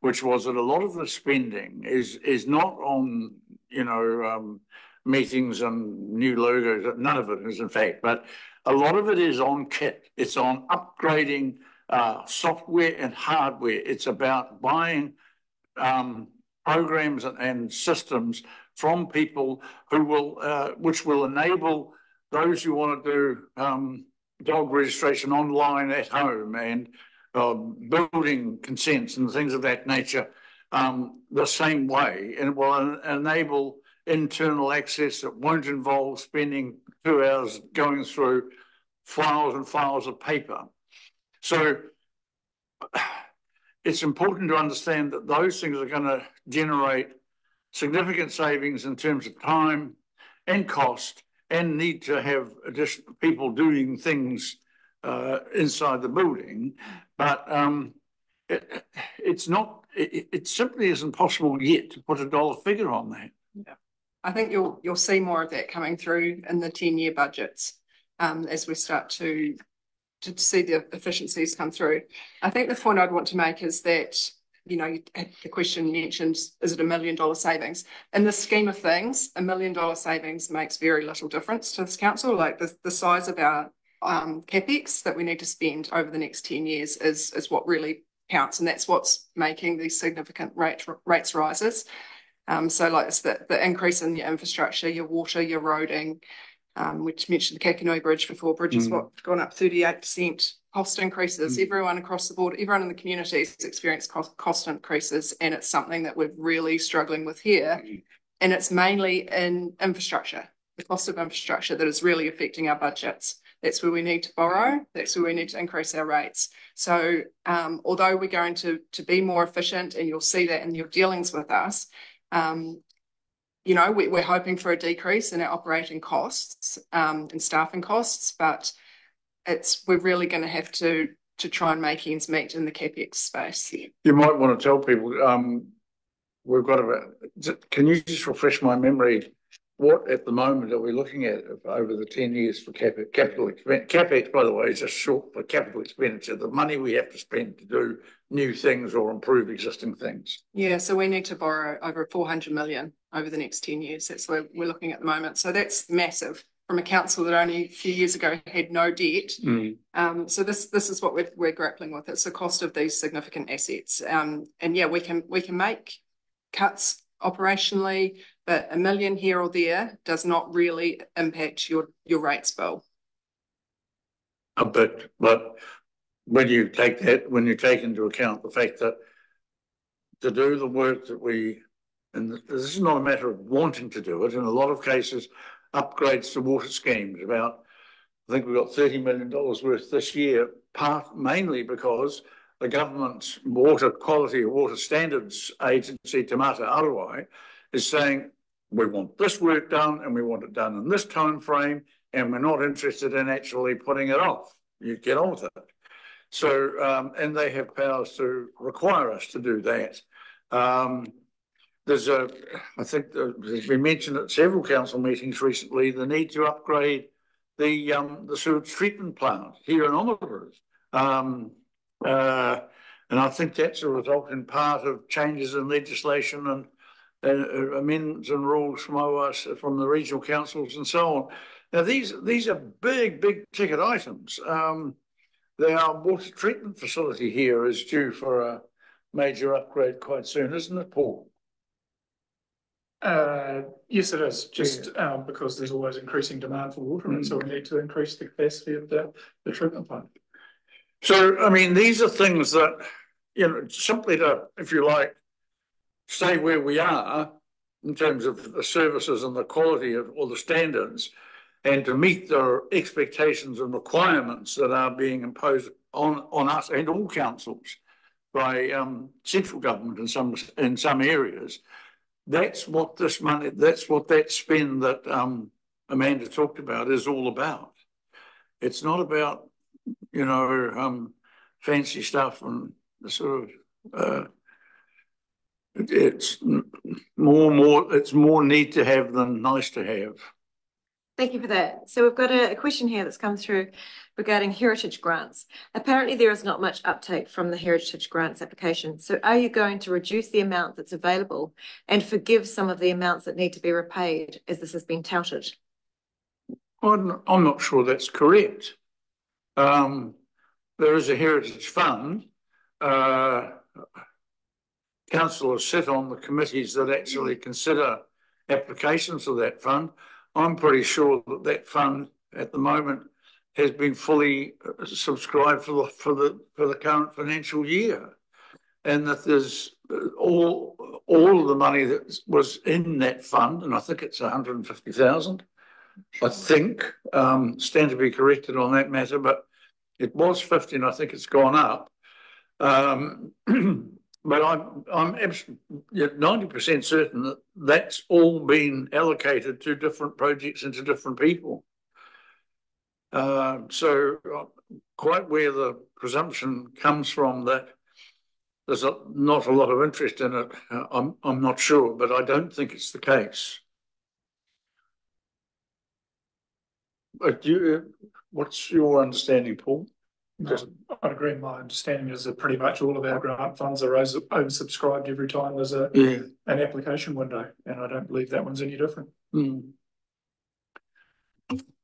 Speaker 1: which was that a lot of the spending is not on, meetings and new logos. None of it is, in fact, but a lot of it is on kit. It's on upgrading software and hardware. It's about buying programs and systems from people who will, which will enable those who want to do dog registration online at home and building consents and things of that nature the same way, and it will enable internal access that won't involve spending 2 hours going through files and files of paper. So it's important to understand that those things are going to generate significant savings in terms of time and cost, and need to have additional people doing things inside the building. But it simply isn't possible yet to put a dollar figure on that.
Speaker 4: Yeah, I think you'll see more of that coming through in the 10-year budgets as we start to see the efficiencies come through. I think the point I'd want to make is that, the question mentioned, is it $1 million savings? In the scheme of things, $1 million savings makes very little difference to this council. Like the size of our capex that we need to spend over the next 10 years is what really counts, and that's what's making these significant rates rises. So like it's the increase in your infrastructure, your water, your roading, which mentioned the Kakinoi Bridge before. Bridges gone up 38%. Cost increases. Everyone across the board, everyone in the community has experienced cost increases, and it's something that we're really struggling with here. And it's mainly in infrastructure, the cost of infrastructure, that is really affecting our budgets. That's where we need to borrow. That's where we need to increase our rates. So although we're going to be more efficient, and you'll see that in your dealings with us, we're hoping for a decrease in our operating costs and staffing costs, but we're really going to have to try and make ends meet in the capex space.
Speaker 1: You might want to tell people we've got can you just refresh my memory? What at the moment are we looking at over the 10 years for capital expenditure? CapEx, by the way, is just short for capital expenditure, the money we have to spend to do new things or improve existing things.
Speaker 4: Yeah, so we need to borrow over 400 million over the next 10 years. That's where we're looking at the moment. So that's massive from a council that only a few years ago had no debt. So this is what we're grappling with. It's the cost of these significant assets. And yeah, we can make cuts operationally, but $1 million here or there does not really impact your rates bill.
Speaker 1: A bit, but when you take into account the fact that to do the work that and this is not a matter of wanting to do it, in a lot of cases, upgrades to water schemes, I think we've got $30 million worth this year, mainly because the government's water quality or water standards agency, Te Mata Arawai, is saying, we want this work done and we want it done in this time frame, and we're not interested in actually putting it off. You get on with it. So, and they have powers to require us to do that. I think there's been mentioned at several council meetings recently, the need to upgrade the sewage treatment plant here in Oamaru. And I think that's a result in part of changes in legislation and amendments and rules from the regional councils and so on. Now, these are big ticket items. Our water treatment facility here is due for a major upgrade quite soon, isn't it, Paul?
Speaker 2: Yes, it is, just because there's always increasing demand for water, and so we need to increase the capacity of the treatment plant.
Speaker 1: So, I mean, these are things that, simply to, if you like, stay where we are in terms of the services and the quality of all the standards, and to meet the expectations and requirements that are being imposed on us and all councils by central government in some areas. That's what that spend that Amanda talked about is all about. It's not about, fancy stuff and the sort of, it's more need to have than nice to have.
Speaker 3: Thank you for that. So we've got a question here that's come through regarding heritage grants. Apparently, there is not much uptake from the heritage grants application. So are you going to reduce the amount that's available and forgive some of the amounts that need to be repaid, as this has been touted?
Speaker 1: I'm not sure that's correct. There is a heritage fund. Councillors sit on the committees that actually consider applications for that fund. I'm pretty sure that that fund at the moment has been fully subscribed for the current financial year, and that there's all of the money that was in that fund, and I think it's 150,000. I think, stand to be corrected on that matter, but it was 50 and I think it's gone up. But I'm 90% certain that that's all been allocated to different projects and to different people. So quite where the presumption comes from that there's not a lot of interest in it, I'm not sure, but I don't think it's the case. But what's your understanding, Paul?
Speaker 2: I'd agree. My understanding is that pretty much all of our grant funds are oversubscribed every time there's an application window, and I don't believe that one's any different.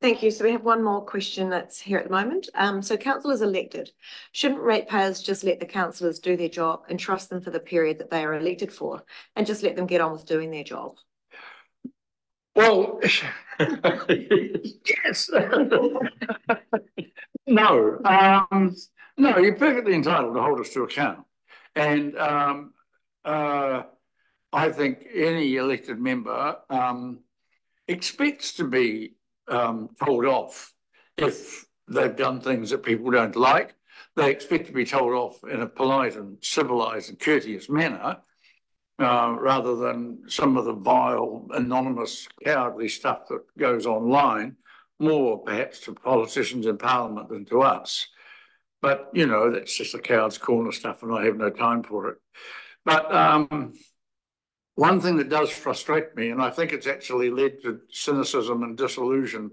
Speaker 3: Thank you. So we have one more question that's here at the moment. So councillors elected, shouldn't ratepayers just let the councillors do their job and trust them for the period that they are elected for, and just let them get on with doing their job?
Speaker 1: Well, yes. No, no, you're perfectly entitled to hold us to account. And I think any elected member expects to be told off if they've done things that people don't like. They expect to be told off in a polite and civilised and courteous manner, rather than some of the vile, anonymous, cowardly stuff that goes online, more perhaps to politicians in Parliament than to us. But, you know, that's just the coward's corner stuff and I have no time for it. But one thing that does frustrate me, and I think it's actually led to cynicism and disillusion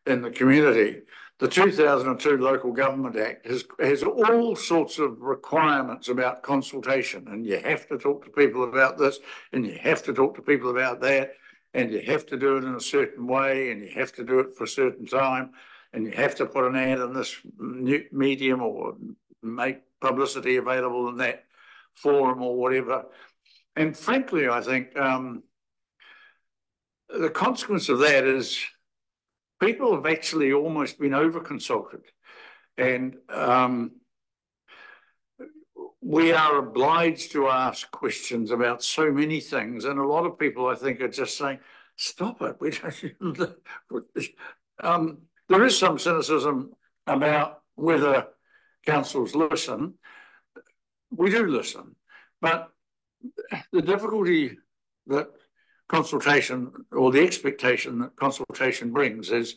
Speaker 1: in the community, the 2002 Local Government Act has all sorts of requirements about consultation, and you have to talk to people about this, and you have to talk to people about that, and you have to do it in a certain way, and you have to do it for a certain time, and you have to put an ad in this medium or make publicity available in that forum or whatever. And frankly, I think the consequence of that is people have actually almost been over-consulted, and we are obliged to ask questions about so many things, and a lot of people, I think, are just saying, stop it. We don't, there is some cynicism about whether councils listen. We do listen, but the difficulty that consultation, or the expectation that consultation brings, is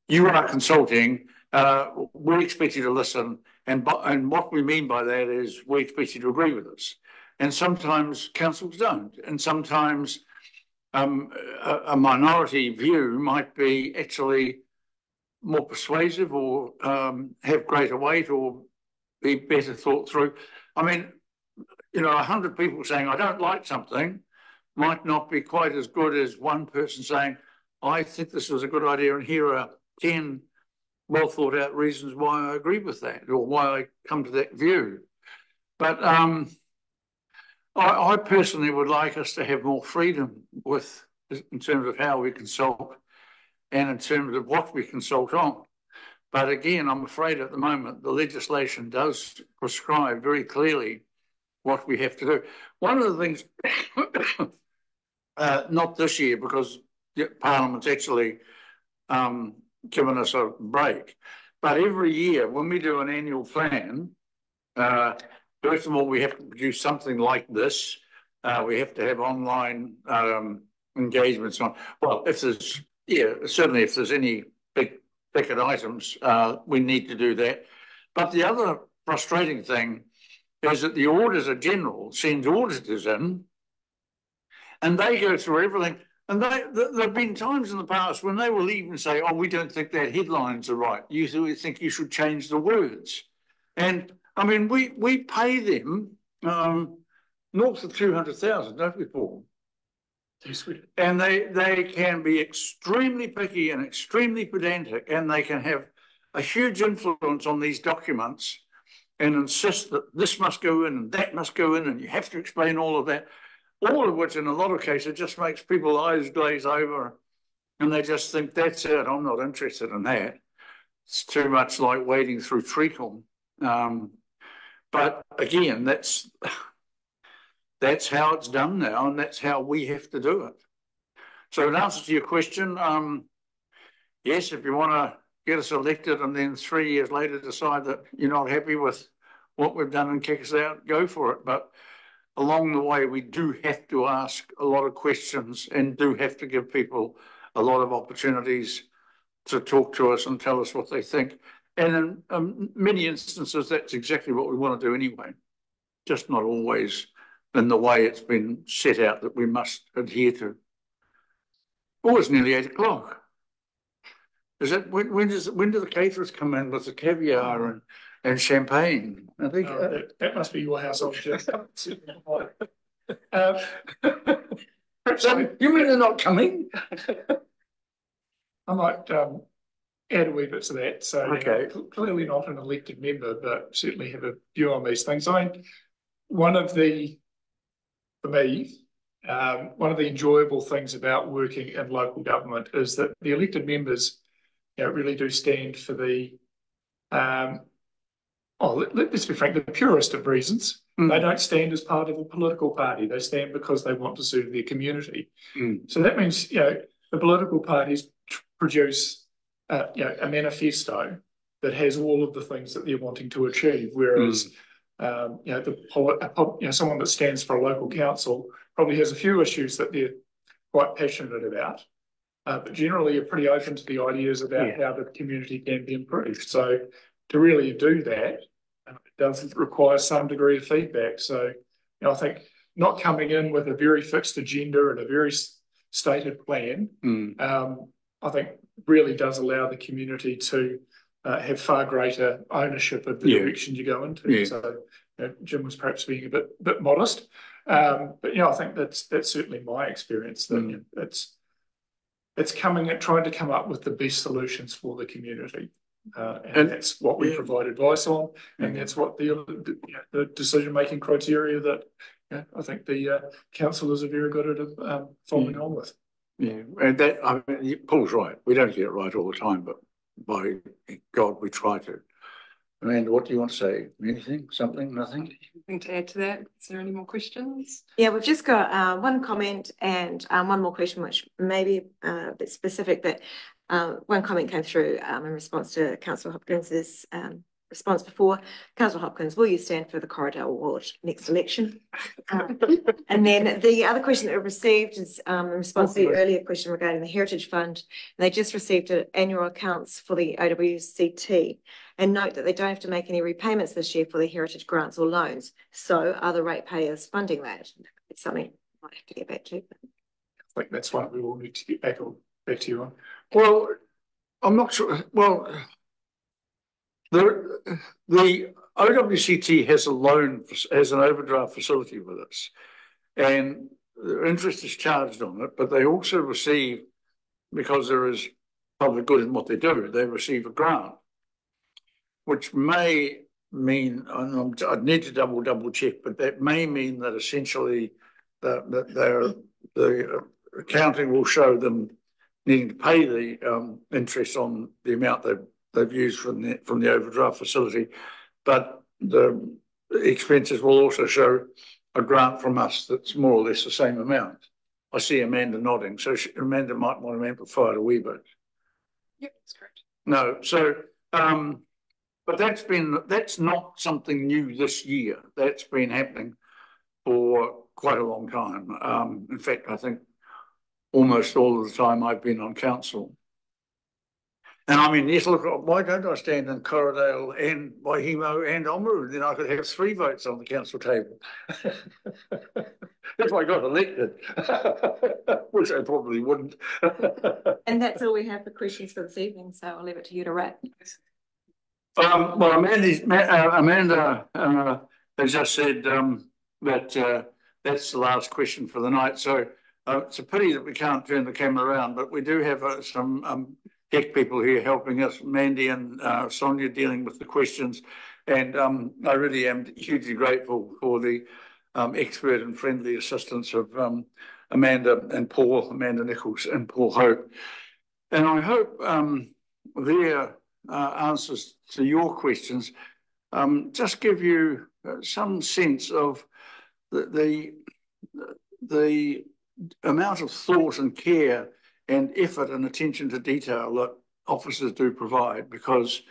Speaker 1: you are consulting, we expect you to listen, and what we mean by that is we expect you to agree with us. And sometimes councils don't, and sometimes a minority view might be actually more persuasive or have greater weight or be better thought through. I mean, you know, 100 people saying, I don't like something, might not be quite as good as one person saying, I think this was a good idea, and here are 10 well thought out reasons why I agree with that, or why I come to that view. But I personally would like us to have more freedom in terms of how we consult and in terms of what we consult on. But again, I'm afraid at the moment the legislation does prescribe very clearly what we have to do. One of the things, not this year because Parliament's actually given us a break, but every year when we do an annual plan, first of all, we have to produce something like this. We have to have online engagements on. Well, if there's, certainly if there's any big ticket items, we need to do that. But the other frustrating thing is that the Auditor General sends auditors in, and they go through everything, And there've been times in the past when they will even say, "Oh, we don't think that headlines are right. You think you should change the words." And I mean, we pay them north of 200,000, don't we, Paul?
Speaker 2: Yes, we do.
Speaker 1: And they can be extremely picky and extremely pedantic, and they can have a huge influence on these documents and insist that this must go in and that must go in, and you have to explain all of that. All of which, in a lot of cases, just makes people's eyes glaze over, and they just think, "That's it. I'm not interested in that. It's too much like wading through treacle." But again, that's how it's done now, and that's how we have to do it. So, in answer to your question, yes, if you want to get us elected and then 3 years later decide that you're not happy with what we've done and kick us out, go for it. But along the way, we do have to ask a lot of questions and do have to give people a lot of opportunities to talk to us and tell us what they think. And in many instances, that's exactly what we want to do anyway, just not always in the way it's been set out that we must adhere to. Oh, it's nearly 8 o'clock. Is that when do the caterers come in with the caviar and champagne? I think
Speaker 2: that must be your household. Perhaps
Speaker 1: you mean they're not coming?
Speaker 2: I might add a wee bit to that. So,
Speaker 1: okay.
Speaker 2: Clearly not an elected member, but certainly have a view on these things. I mean, one of the enjoyable things about working in local government is that the elected members, really do stand for the, let's be frank, the purest of reasons. They don't stand as part of a political party. They stand because they want to serve their community. So that means, the political parties produce, a manifesto that has all of the things that they're wanting to achieve. Whereas, someone that stands for a local council probably has a few issues that they're quite passionate about. But generally are pretty open to the ideas about how the community can be improved. So to really do that, it does require some degree of feedback. So, I think not coming in with a very fixed agenda and a very stated plan, I think really does allow the community to have far greater ownership of the direction you go into. So Jim was perhaps being a bit modest, but I think that's certainly my experience. That it's trying to come up with the best solutions for the community, and that's what we provide advice on, and that's what the decision-making criteria that I think the councillors are very good at following on with.
Speaker 1: Yeah, and Paul's right. We don't get it right all the time, but by God, we try to. Amanda, what do you want to say? Anything? Something? Nothing?
Speaker 4: Anything to add to that? Is there any more questions?
Speaker 3: Yeah, we've just got one comment and one more question, which may be a bit specific, but one comment came through in response to Councillor Hopkins's response before. Councillor Hopkins, will you stand for the Corridor Ward next election? And then the other question that we received is in response to the earlier question regarding the Heritage Fund. They just received annual accounts for the OWCT and note that they don't have to make any repayments this year for the heritage grants or loans. So are the ratepayers funding that? It's something I might have to get back to.
Speaker 2: I think that's one we will need to get back to you on.
Speaker 1: Well, I'm not sure. Well, the OWCT has an overdraft facility with us, and the interest is charged on it, but they also receive, because there is public good in what they do, they receive a grant, which may mean, and I'd need to double check, but that may mean that essentially the accounting will show them needing to pay the interest on the amount they've used from the overdraft facility, but the expenses will also show a grant from us that's more or less the same amount. I see Amanda nodding, so Amanda might want to amplify it a wee bit.
Speaker 4: Yep, that's correct.
Speaker 1: No, so but that's not something new this year. That's been happening for quite a long time. In fact, I think almost all of the time I've been on council. And I mean, yes, look, why don't I stand in Corriedale and Waihemo and Oamaru? Then I could have 3 votes on the council table. If I got elected, which I probably wouldn't.
Speaker 3: And that's all we have for questions for this evening, so I'll leave it to you to wrap.
Speaker 1: Well, Amanda has just said that that's the last question for the night. So it's a pity that we can't turn the camera around, but we do have some tech people here helping us, Mandy and Sonia dealing with the questions. And I really am hugely grateful for the expert and friendly assistance of Amanda Nichols and Paul Hope. And I hope their answers to your questions just give you some sense of the amount of thought and care and effort and attention to detail that officers do provide, because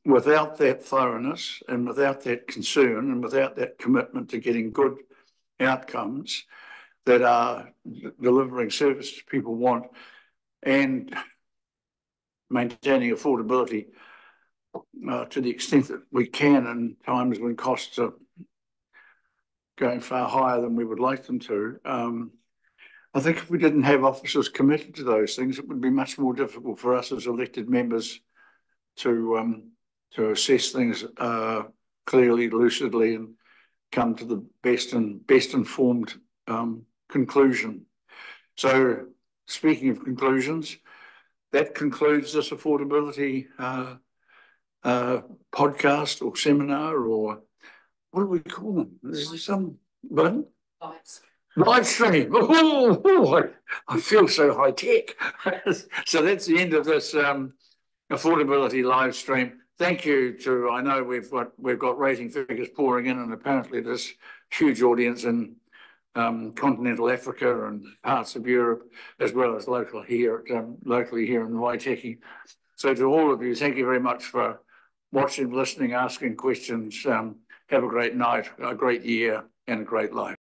Speaker 1: without that thoroughness and without that concern and without that commitment to getting good outcomes that are delivering services people want and maintaining affordability to the extent that we can in times when costs are going far higher than we would like them to. I think if we didn't have officers committed to those things, it would be much more difficult for us as elected members to assess things clearly, lucidly, and come to the best informed conclusion. So, speaking of conclusions, that concludes this affordability podcast or seminar, or what do we call them? There's some button. Live stream. I feel so high tech. So that's the end of this affordability live stream. Thank you to, I know we've got rating figures pouring in, and apparently this huge audience in continental Africa and parts of Europe, as well as locally here in Waiteki. So to all of you, thank you very much for watching, listening, asking questions. Have a great night, a great year, and a great life.